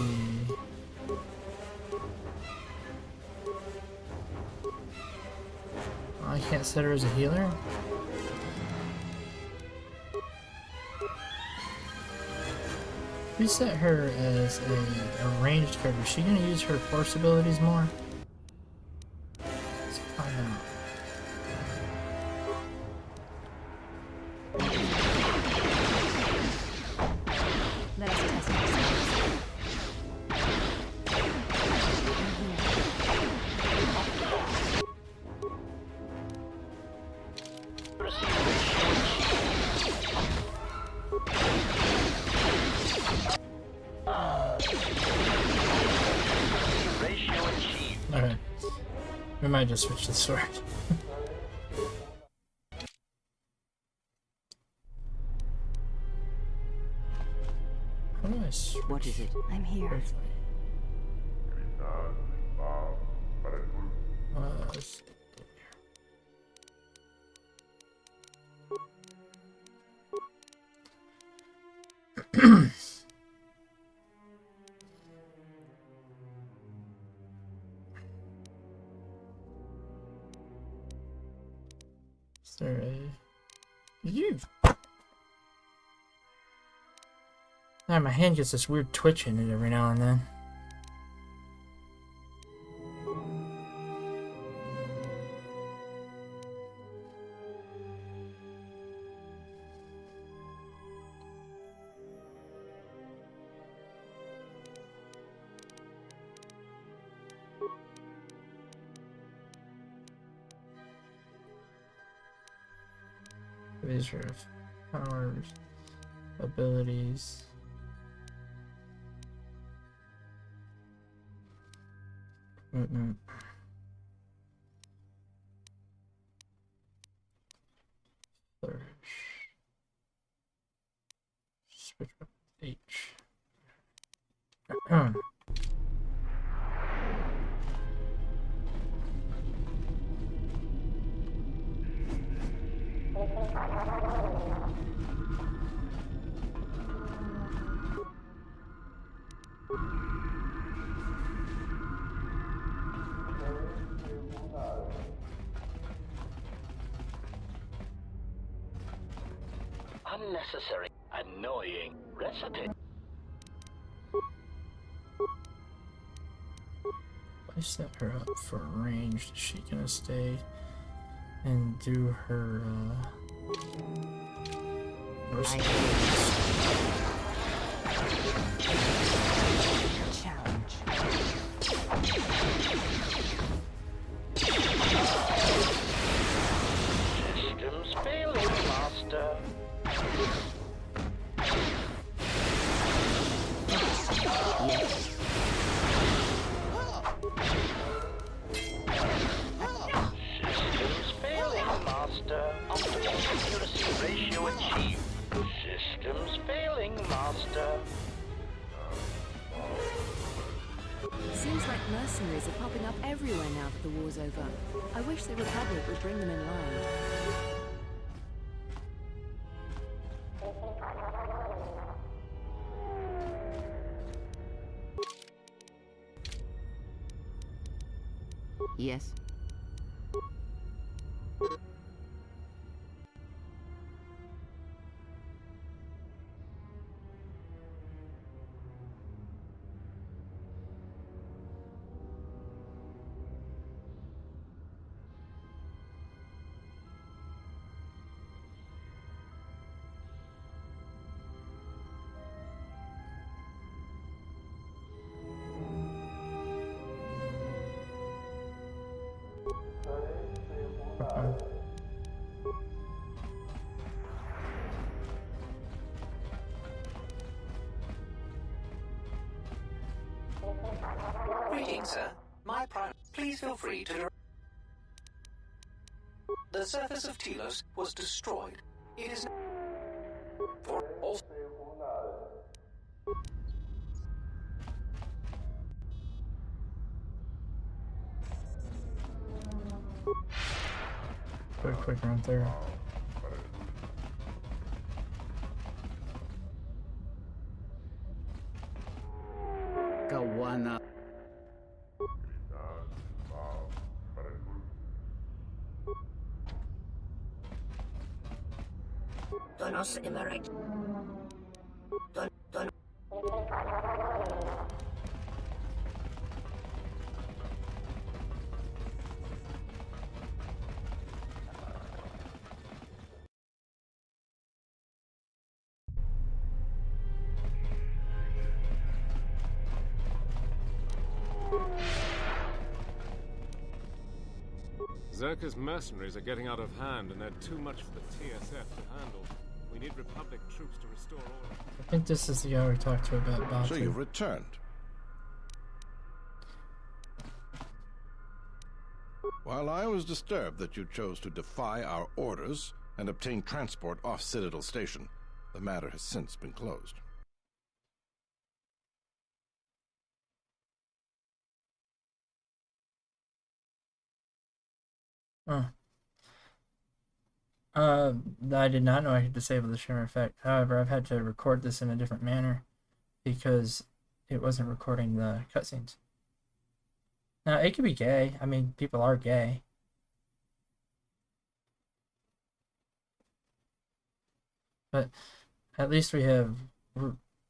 I can't set her as a healer. If we set her as a ranged character, is she gonna use her force abilities more? Let's find out. Let us test ourselves. Ratio achieved. Okay. We might just switch the sword. How do I switch? What is it? I'm here. Briefly? Let's- Is there a... Did you... Ah, my hand gets this weird twitch in it every now and then. These are powers, abilities. Equipment. Flourish. Switch up H. Unnecessary, annoying recipe. I set her up for range. Is she gonna stay and do her Challenge. Systems failing, master. Systems failing, master. Optimal accuracy ratio achieved. Systems failing, master. Seems like mercenaries are popping up everywhere now that the war's over. I wish the Republic would bring them in line. Yes? Greetings, sir. Please feel free to... The surface of Telos was destroyed. It is for all. Quick run through. Kawana. Donos Imerate. Don. Zerka's mercenaries are getting out of hand, and they're too much for the TSF to handle. We need Republic troops to restore order. I think this is the guy we talked to about Batu. So you've returned. While I was disturbed that you chose to defy our orders and obtain transport off Citadel Station, the matter has since been closed. Huh. I did not know I could disable the shimmer effect. However, I've had to record this in a different manner because it wasn't recording the cutscenes. Now, it could be gay. I mean, people are gay. But at least we have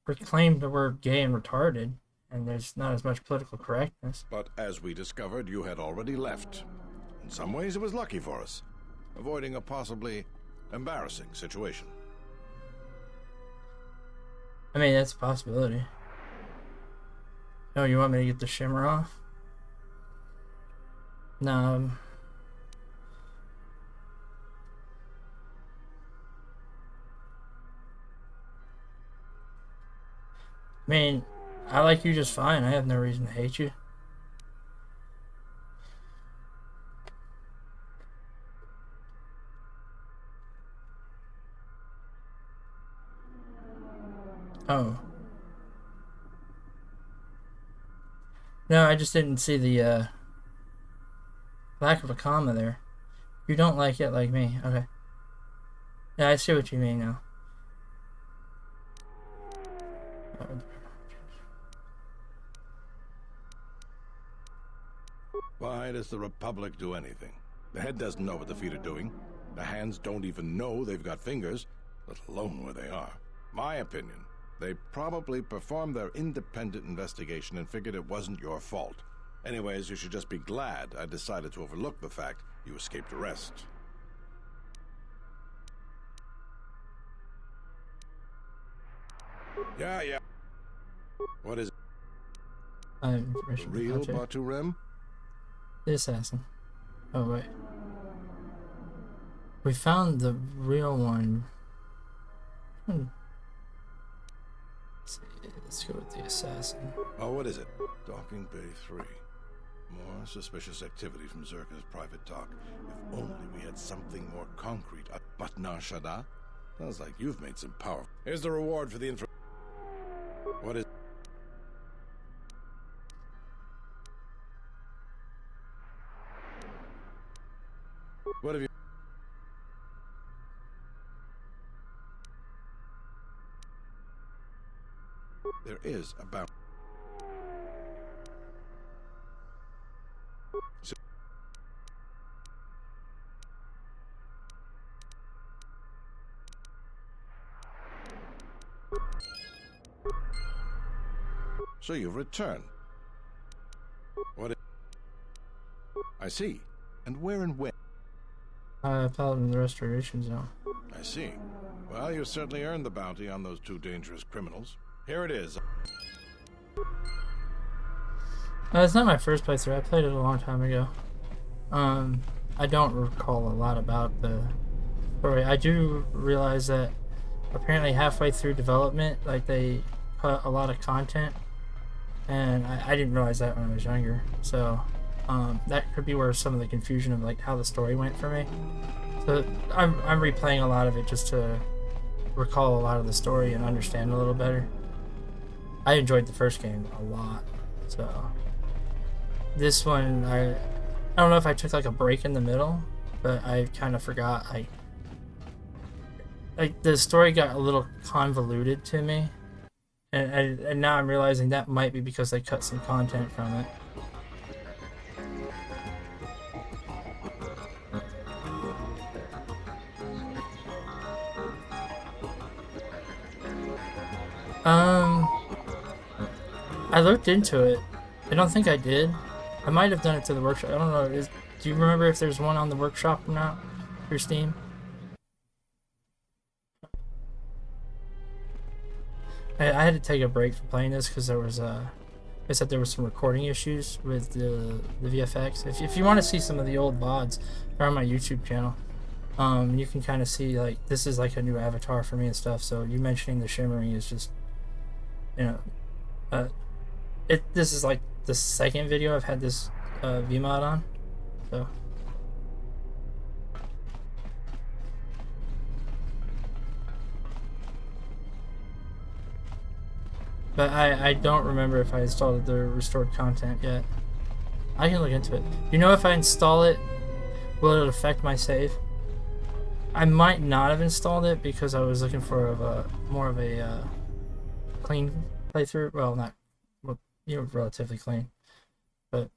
reclaimed the word gay and retarded, and there's not as much political correctness. But as we discovered, you had already left. In some ways, it was lucky for us, avoiding a possibly embarrassing situation. I mean, that's a possibility. Oh, you want me to get the shimmer off? No. I mean, I like you just fine. I have no reason to hate you. Oh. No, I just didn't see the lack of a comma there. You don't like it like me. Okay. Yeah, I see what you mean now. Why does the Republic do anything? The head doesn't know what the feet are doing. The hands don't even know they've got fingers, let alone where they are. My opinion, they probably performed their independent investigation and figured it wasn't your fault. Anyways, you should just be glad I decided to overlook the fact you escaped arrest. Yeah. What is it? Information Real Batu Rem? The assassin. Oh, wait. We found the real one. Let's go with the assassin. Oh, what is it? Docking Bay 3. More suspicious activity from Zerka's private talk. If only we had something more concrete. Batnar Shada? Sounds like you've made some power. Here's the reward for the info. What is... What have you... There is about... So you've returned. What is... I see. And where and when? Paladin the Restoration Zone. I see. Well, you certainly earned the bounty on those two dangerous criminals. Here it is. It's not my first playthrough. I played it a long time ago. I don't recall a lot about the story. I do realize that apparently halfway through development, like, they cut a lot of content, and I didn't realize that when I was younger. So That could be where some of the confusion of like how the story went for me. So I'm replaying a lot of it just to recall a lot of the story and understand a little better. I enjoyed the first game a lot, so this one I don't know if I took like a break in the middle, but I kind of forgot. Like the story got a little convoluted to me, and now I'm realizing that might be because they cut some content from it. I looked into it. I don't think I did. I might have done it to the workshop. I don't know. Do you remember if there's one on the workshop or not? Your Steam? I had to take a break from playing this because there was I said there was some recording issues with the VFX. If you want to see some of the old VODs, they're on my YouTube channel. You can kind of see like this is like a new avatar for me and stuff. So you mentioning the shimmering is just, you know, this is like the second video I've had this VMod on, so. But I don't remember if I installed the restored content yet. I can look into it. You know, if I install it, will it affect my save? I might not have installed it because I was looking for more of a clean playthrough. Well, not, you know, relatively clean, but.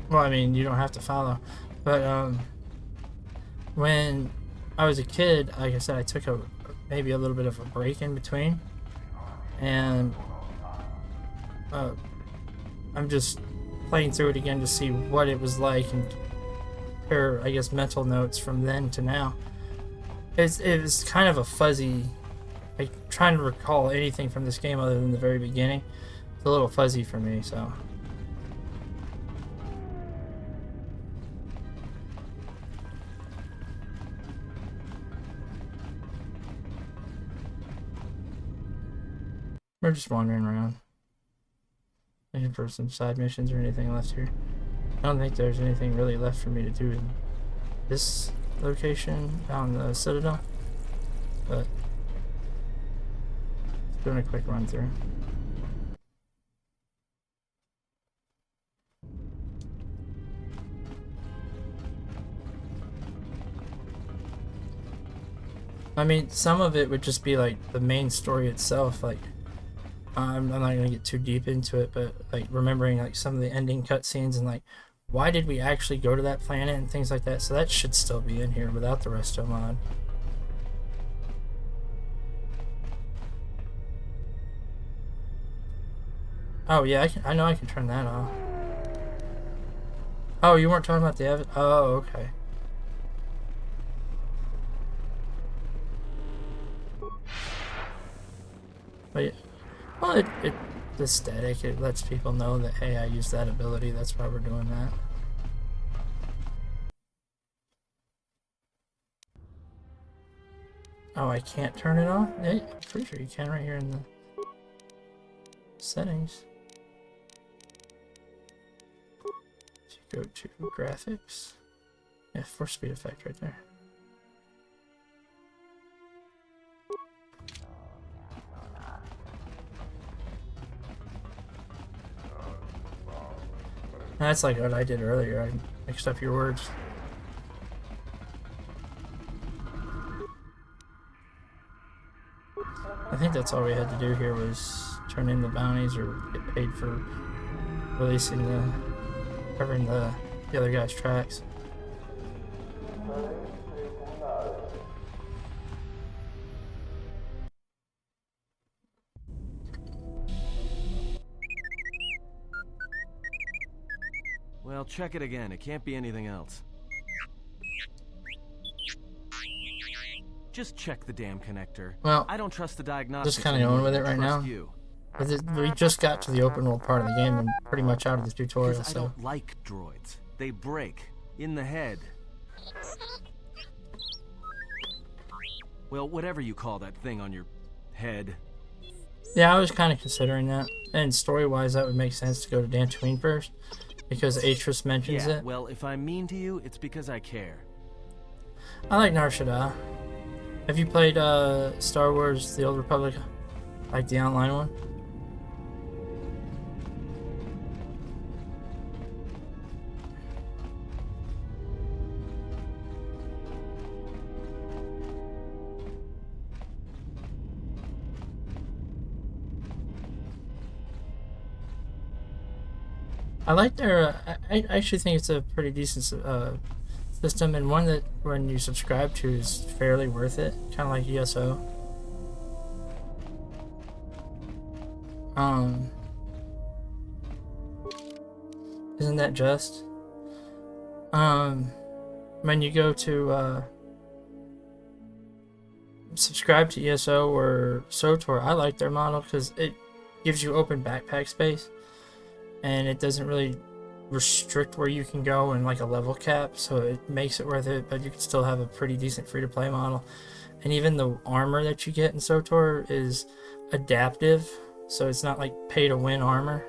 Well, I mean, you don't have to follow, but when I was a kid, like I said, I took maybe a little bit of a break in between, and I'm just playing through it again to see what it was like and compare, I guess, mental notes from then to now. It was kind of a fuzzy, like trying to recall anything from this game other than the very beginning. It's a little fuzzy for me, so. We're just wandering around, looking for some side missions or anything left here. I don't think there's anything really left for me to do in this location on the Citadel, but doing a quick run through. I mean, some of it would just be like the main story itself, like I'm not going to get too deep into it, but like remembering like some of the ending cutscenes and like why did we actually go to that planet and things like that. So that should still be in here without the resto mod. Oh yeah, I know I can turn that off. Oh, you weren't talking about the oh, okay. But yeah. Well, the aesthetic, it lets people know that, hey, I use that ability, that's why we're doing that. Oh, I can't turn it off? Yeah, I'm pretty sure you can right here in the settings. So you go to graphics. Yeah, force speed effect right there. That's like what I did earlier. I mixed up your words. I think that's all we had to do here was turn in the bounties or get paid for releasing covering the other guy's tracks. Well, check it again. It can't be anything else. Just check the damn connector. Well, I don't trust the diagnostics. just kind of going with it right now. You. We just got to the open world part of the game and pretty much out of the tutorial, Because I don't like droids. They break. In the head. Well, whatever you call that thing on your head. Yeah, I was kind of considering that. And story-wise, that would make sense to go to Dantooine first, because Atris mentions it. Well, if I'm mean to you, it's because I care. I like Nar Shaddaa. Have you played Star Wars: The Old Republic, like the online one? I like their. I actually think it's a pretty decent system, and one that when you subscribe to is fairly worth it. Kind of like ESO. Isn't that just? When you go to subscribe to ESO or SOTOR, I like their model because it gives you open backpack space. And it doesn't really restrict where you can go and like a level cap, so it makes it worth it, but you can still have a pretty decent free-to-play model. And even the armor that you get in SOTOR is adaptive, so it's not like pay-to-win armor.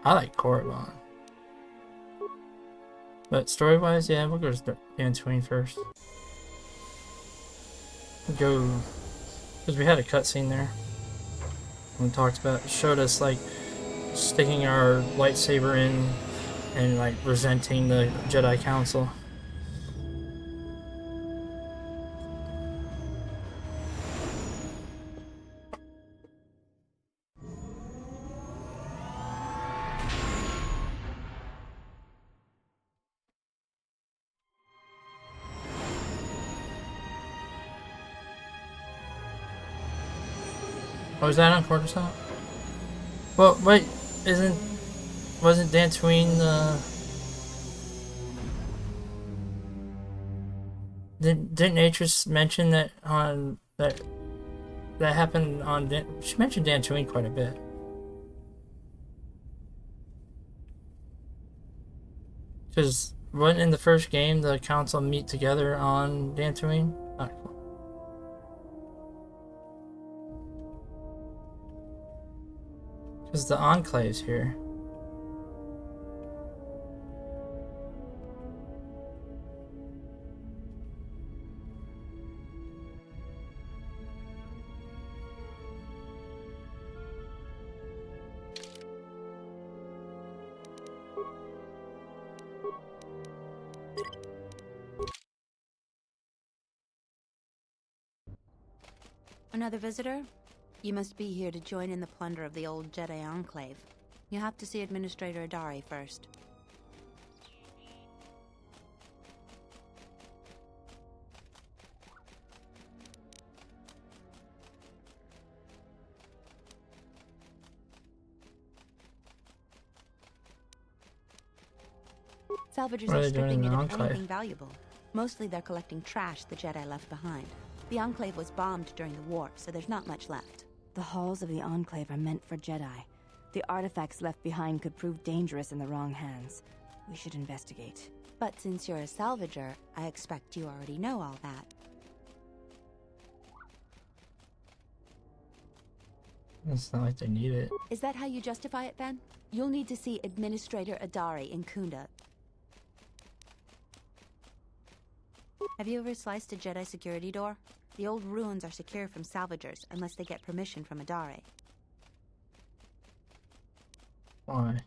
I like Korriban. But story-wise, yeah, we'll go to Dantooine first. Go, because we had a cutscene there. We talked about, showed us like sticking our lightsaber in and like resenting the Jedi Council. Oh, is that on Coruscant? Well, wait, wasn't Dantooine didn't Atris mention that on that happened on she mentioned Dantooine quite a bit. Because wasn't in the first game the council meet together on Dantooine? Not cool. Because the Enclave's here. Another visitor? You must be here to join in the plunder of the old Jedi Enclave. You have to see Administrator Adari first. Salvagers are stripping it of anything valuable. Mostly they're collecting trash the Jedi left behind. The Enclave was bombed during the war, so there's not much left. The halls of the Enclave are meant for Jedi. The artifacts left behind could prove dangerous in the wrong hands. We should investigate. But since you're a salvager, I expect you already know all that. It's not like they need it. Is that how you justify it, then? You'll need to see Administrator Adari in Kunda. Have you ever sliced a Jedi security door? The old ruins are secure from salvagers unless they get permission from Adari. Why?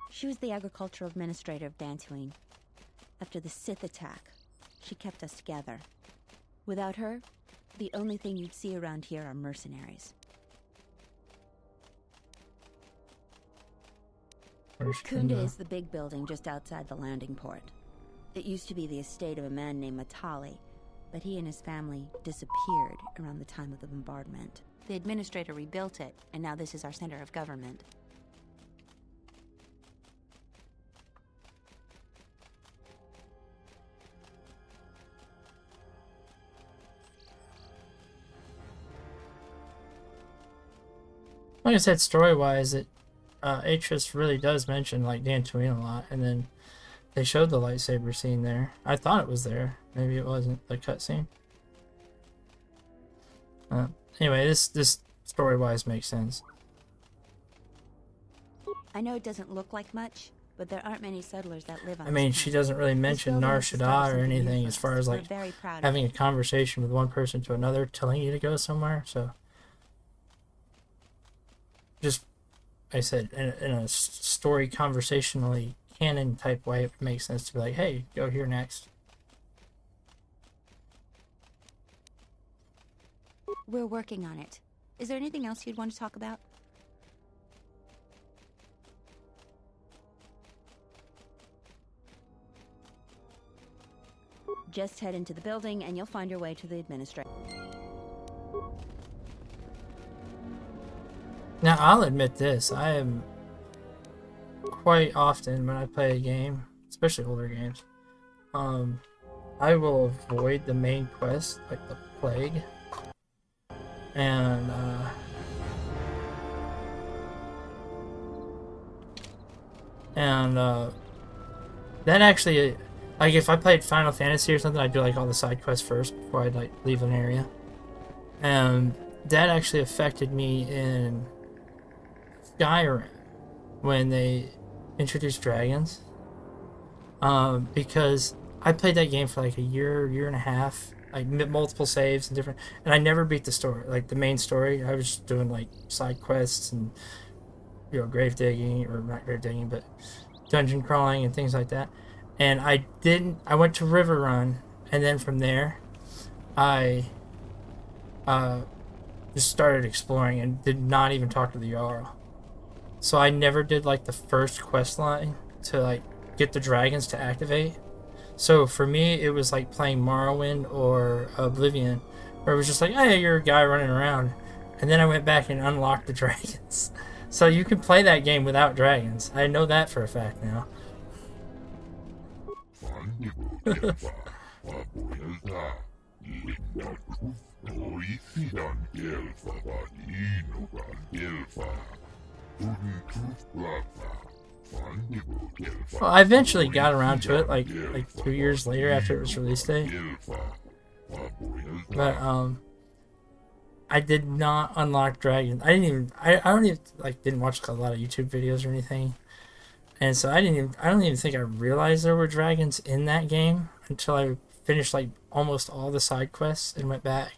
She was the agricultural administrator of Dantooine. After the Sith attack, she kept us together. Without her, the only thing you'd see around here are mercenaries. Kunda is the big building just outside the landing port. It used to be the estate of a man named Matali, but he and his family disappeared around the time of the bombardment. The administrator rebuilt it, and now this is our center of government. Like I said, story-wise, Atris really does mention like Dantooine a lot, and then they showed the lightsaber scene there. I thought it was there. Maybe it wasn't the cutscene. Anyway, this story-wise makes sense. I know it doesn't look like much, but there aren't many settlers that live on I mean, this she planet. doesn't really mention Nar Shaddaa or anything as far as like having a conversation with one person to another, telling you to go somewhere. So, just I said in a story conversationally canon type way, it makes sense to be like, hey, go here next. We're working on it. Is there anything else you'd want to talk about? Just head into the building and you'll find your way to the administrator. Now, I'll admit this. I am quite often when I play a game, especially older games, I will avoid the main quest, like the plague. And, that actually, like, if I played Final Fantasy or something, I'd do, like, all the side quests first before I'd, like, leave an area. And that actually affected me in Skyrim when they introduced dragons. Because I played that game for, like, a year and a half. Like, multiple saves and different... And I never beat the story, like, the main story. I was just doing, like, side quests and, you know, grave digging, or not grave digging, but dungeon crawling and things like that. And I went to River Run, and then from there, I just started exploring and did not even talk to the Jarl. So I never did, like, the first quest line to, like, get the dragons to activate. So for me, it was like playing Morrowind or Oblivion, where it was just like, hey, you're a guy running around. And then I went back and unlocked the dragons. So you can play that game without dragons. I know that for a fact now. Well, I eventually got around to it, like 2 years later after it was release date. But I did not unlock dragons. I don't even didn't watch a lot of YouTube videos or anything, and so I don't even think I realized there were dragons in that game until I finished like almost all the side quests and went back.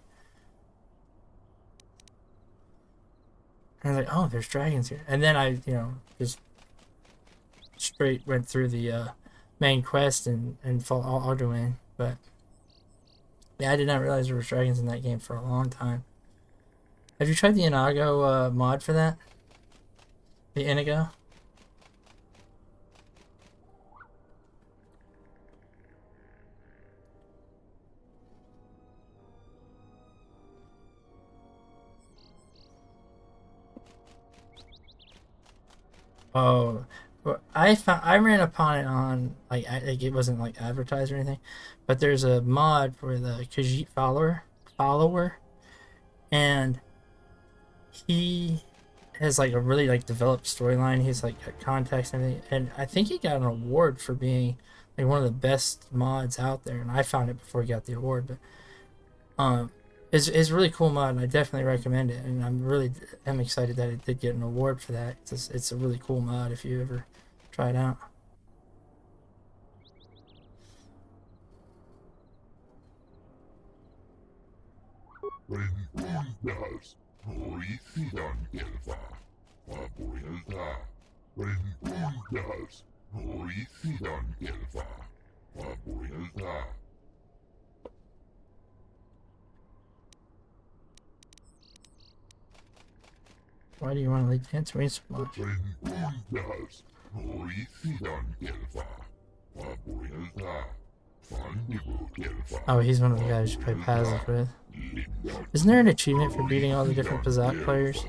And I was like, oh, there's dragons here, and then I just straight went through the main quest and fall Alduin. But yeah, I did not realize there was dragons in that game for a long time. Have you tried the Inago mod for that? The Inigo? Oh, well, I ran upon it on like it wasn't like advertised or anything, but there's a mod for the Khajiit follower, and he has like a really like developed storyline. He's like got context and everything, and I think he got an award for being like one of the best mods out there. And I found it before he got the award, but it's a really cool mod, and I definitely recommend it. And I'm excited that it did get an award for that. It's a really cool mod if you ever try it out. Why do you want to leave Dantooine so much? Oh, he's one of the guys you play Pazak with. Isn't there an achievement for beating all the different Pazak players?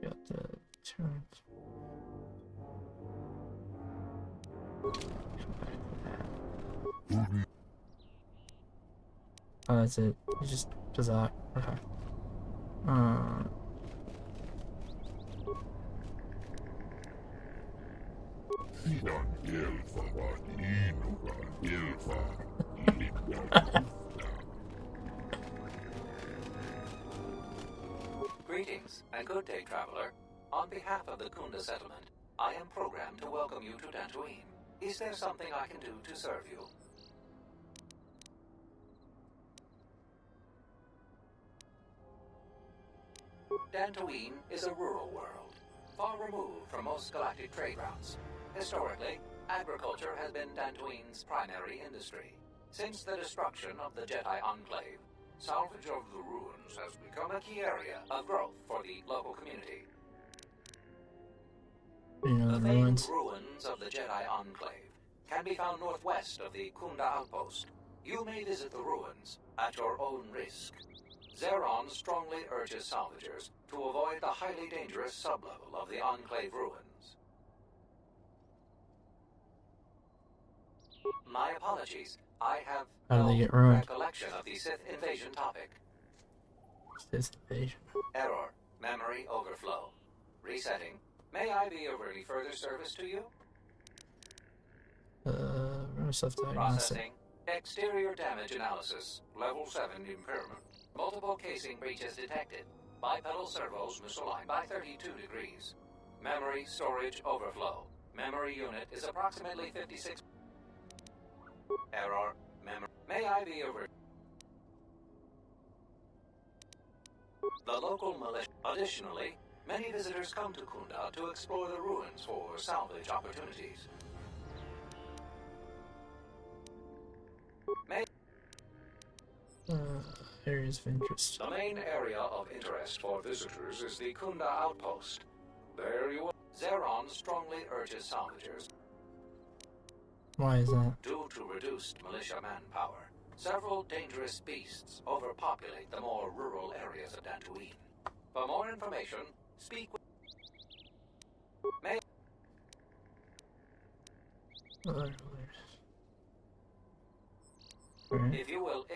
Got the turn. Oh, that's it. It's just bizarre. Okay. Greetings, and good day, traveler. On behalf of the Kunda settlement, I am programmed to welcome you to Dantooine. Is there something I can do to serve you? Dantooine is a rural world, far removed from most galactic trade routes. Historically, agriculture has been Dantooine's primary industry. Since the destruction of the Jedi Enclave, salvage of the ruins has become a key area of growth for the local community. You know, The the famed ruins. ruins of the Jedi Enclave can be found northwest of the Kunda outpost. You may visit the ruins at your own risk. Zeron strongly urges salvagers to avoid the highly dangerous sublevel of the Enclave ruins. My apologies. I have How do they no get ruined? recollection of the Sith invasion topic. This invasion. Error. Memory overflow. Resetting. May I be of any further service to you? Room self-diagnostic. Processing. Exterior damage analysis. Level 7 impairment. Multiple casing breaches detected. Bipedal servos misaligned by 32 degrees. Memory storage overflow. Memory unit is approximately 56. Error. Memory. May I be over? The local militia. Additionally, many visitors come to Kunda to explore the ruins for salvage opportunities. Areas of interest. The main area of interest for visitors is the Kunda outpost. There you are. Zeron strongly urges salvagers. Why is that? Due to reduced militia manpower, several dangerous beasts overpopulate the more rural areas of Dantooine. For more information, speak with... Alright. If you will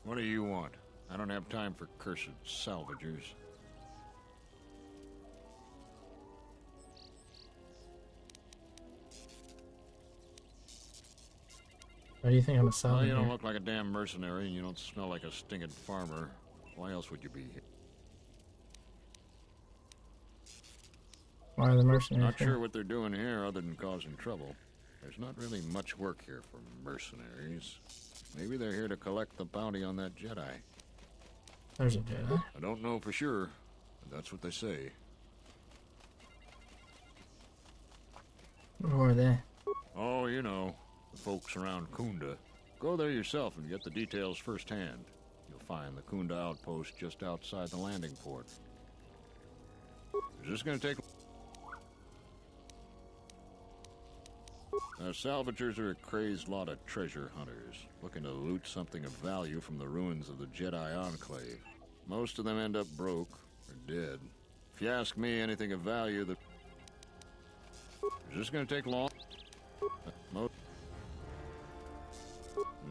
What do you want? I don't have time for cursed salvagers. Why do you think I'm a Well, salvage? you don't look like a damn mercenary, and you don't smell like a stinging farmer. Why else would you be here? Why are the mercenaries Not here? sure what they're doing here other than causing trouble. There's not really much work here for mercenaries. Maybe they're here to collect the bounty on that Jedi. There's a Jedi. I don't know for sure, but that's what they say. Who are they? Oh, you know, the folks around Kunda. Go there yourself and get the details firsthand. You'll find the Kunda outpost just outside the landing port. Is this going to take... Salvagers are a crazed lot of treasure hunters, looking to loot something of value from the ruins of the Jedi Enclave. Most of them end up broke, or dead. If you ask me, anything of value that... Is this going to take long?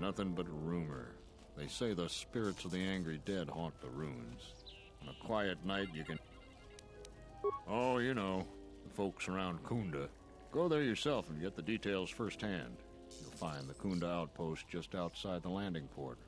Nothing but rumor. They say the spirits of the angry dead haunt the ruins. On a quiet night, you can... Oh, you know, the folks around Kunda. Go there yourself and get the details firsthand. You'll find the Kunda outpost just outside the landing port.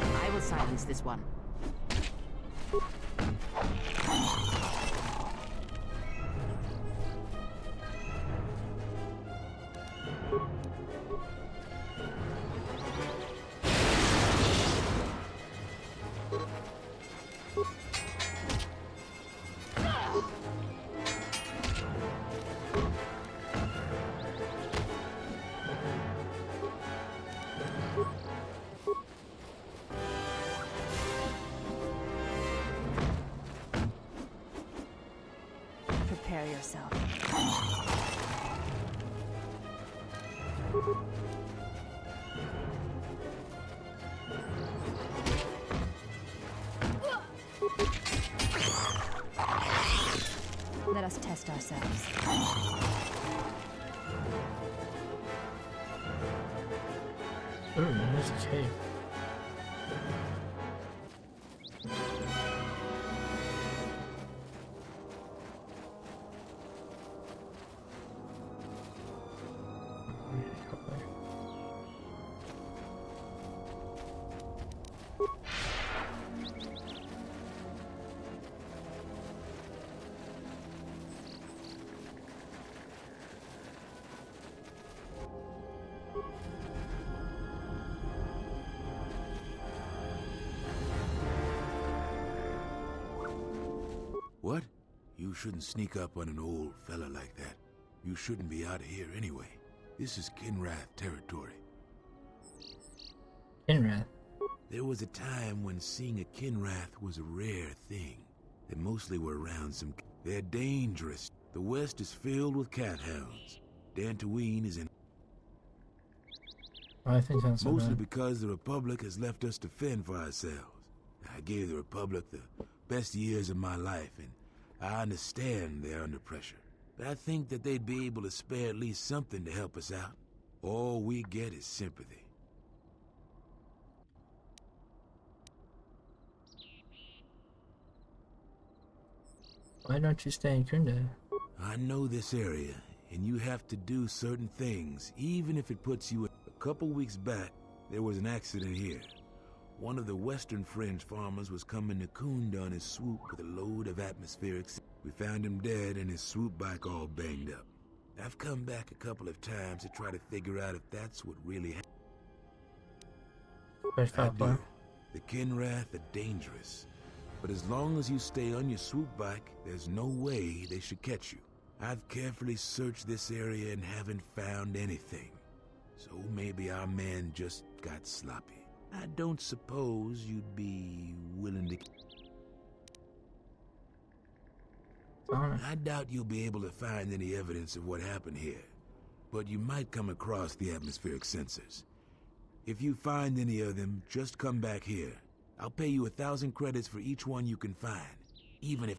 I will silence this one. Prepare yourself. Let us test ourselves. Ooh, there's a cave. What? You shouldn't sneak up on an old fella like that. You shouldn't be out of here anyway. This is Kinrath territory. Kinrath? There was a time when seeing a Kinrath was a rare thing. They mostly were around some... They're dangerous. The West is filled with cat hounds. Dantooine is in... I think that's so mostly bad. because the Republic has left us to fend for ourselves. I gave the Republic the best years of my life, and I understand they're under pressure. But I think that they'd be able to spare at least something to help us out. All we get is sympathy. Why don't you stay in Kunda? I know this area, and you have to do certain things, even if it puts you... A couple weeks back, there was an accident here. One of the Western Fringe farmers was coming to Kunda on his swoop with a load of atmospheric... We found him dead and his swoop bike all banged up. I've come back a couple of times to try to figure out if that's what really happened. I do. The Kinrath are dangerous. But as long as you stay on your swoop bike, there's no way they should catch you. I've carefully searched this area and haven't found anything. So maybe our man just got sloppy. I don't suppose you'd be willing to... I doubt you'll be able to find any evidence of what happened here. but you might come across the atmospheric sensors. If you find any of them, just come back here. I'll pay you 1,000 credits for each one you can find, even if...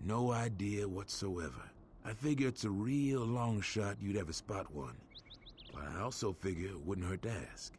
No idea whatsoever. I figure it's a real long shot you'd ever spot one. But I also figure it wouldn't hurt to ask.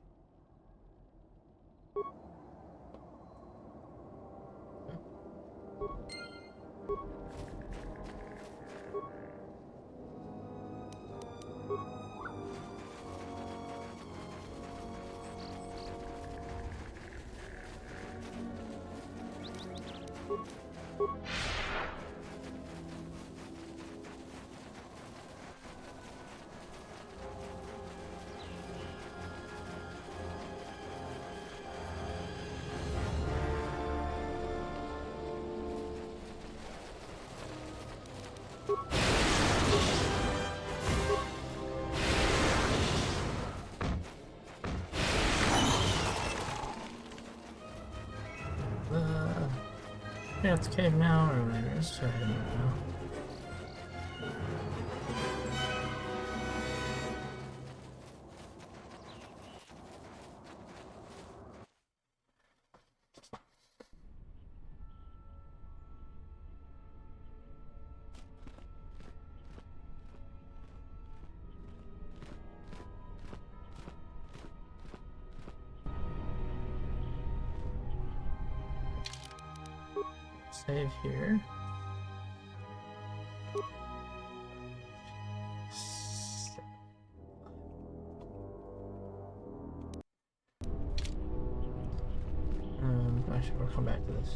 Yeah, it's cave now or whatever. Let's try it now. Save here. Actually, we'll come back to this.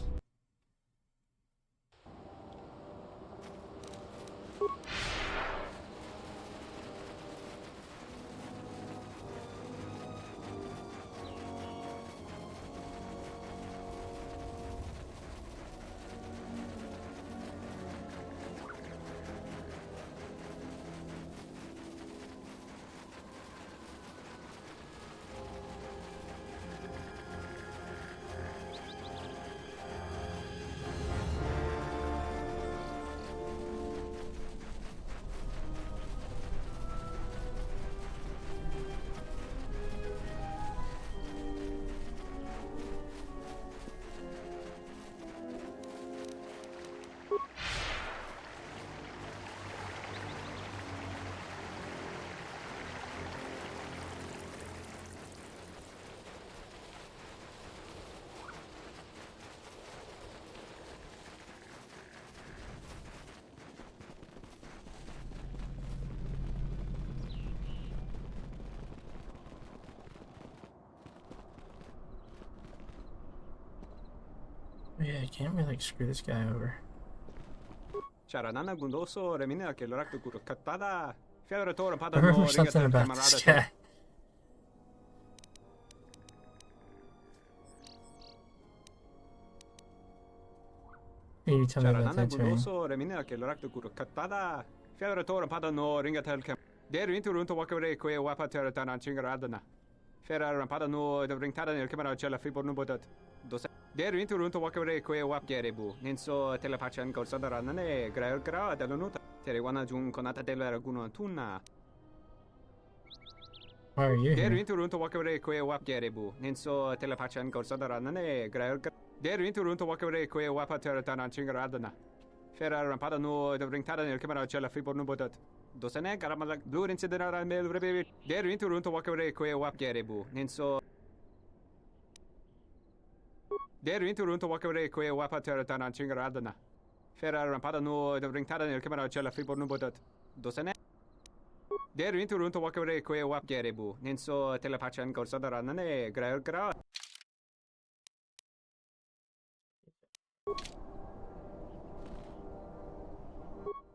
Yeah, I can't really screw this guy over. I remember something about this guy. You tell me about that training. Der inte runt och walkar kwe wap gerebu. Ninso telepathian korsada nane gra dalonuta. Teriwana jun konata dela guno tuna. Why are you Der here? inte runt och walkar kwe wap gerebu. Ninso telepathian korsada nane gra. Der inte runt och walkar kwe wap teratan chingaradana. Ferrar rampada no de ringtada nel camera cella fibo no botat. Dosane karamala blue incident mel rebe. Der inte runt och walkar kwe wap gerebu. Ninso Der inte runt och walkar kwe wapa teratan chingaradana. Ferrar rampada no de ringtada nel camera cella fibo no botat. Dosane Der inte runt och walkar kwe wap gerebu. Ninso telepathian korsada nane gra.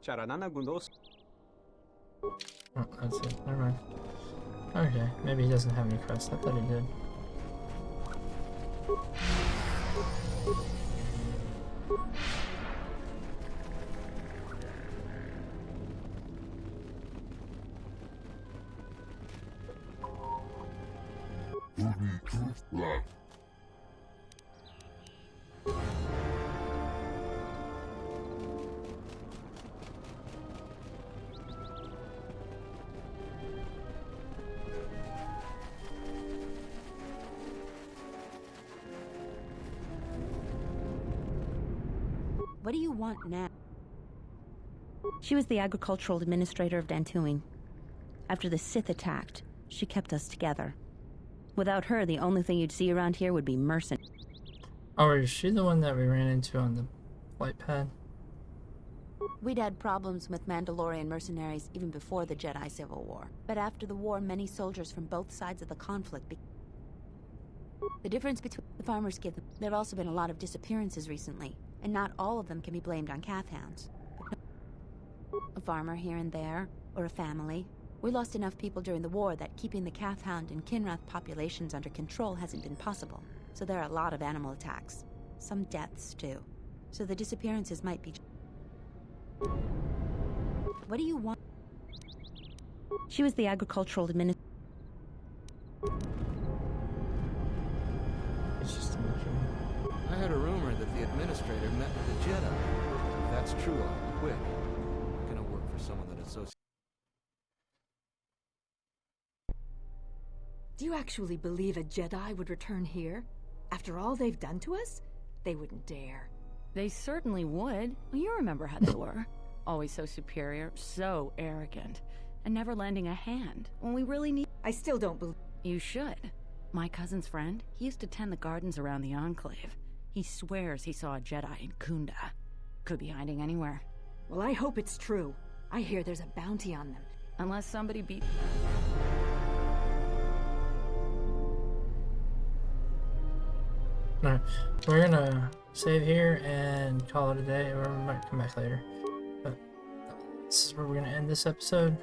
Charanana gundos. Oh, that's it. Never mind. Okay, maybe he doesn't have any quests. I thought he did. What do you want now? She was the agricultural administrator of Dantooine. After the Sith attacked, she kept us together. Without her, the only thing you'd see around here would be mercenaries. Oh, is she the one that we ran into on the flight pad? We'd had problems with Mandalorian mercenaries even before the Jedi Civil War. But after the war, many soldiers from both sides of the conflict the difference between the farmers give them. There have also been a lot of disappearances recently, and not all of them can be blamed on Cath hounds. A farmer here and there, or a family. We lost enough people during the war that keeping the Cath hound and Kinrath populations under control hasn't been possible. So there are a lot of animal attacks. Some deaths, too. So the disappearances might be... What do you want? She was the agricultural administrator. It's just a measure. I heard a rumor that the administrator met with the Jedi. If that's true, I'll be quick. I'm gonna work for someone that associates. Do you actually believe a Jedi would return here? After all they've done to us? They wouldn't dare. They certainly would. Well, you remember how they were. Always so superior, so arrogant, and never lending a hand when we really need... I still don't believe... You should. My cousin's friend, he used to tend the gardens around the Enclave. He swears he saw a Jedi in Kunda. Could be hiding anywhere. Well, I hope it's true. I hear there's a bounty on them. Unless somebody beat... Alright, we're gonna save here and call it a day, or we might come back later. But this is where we're gonna end this episode.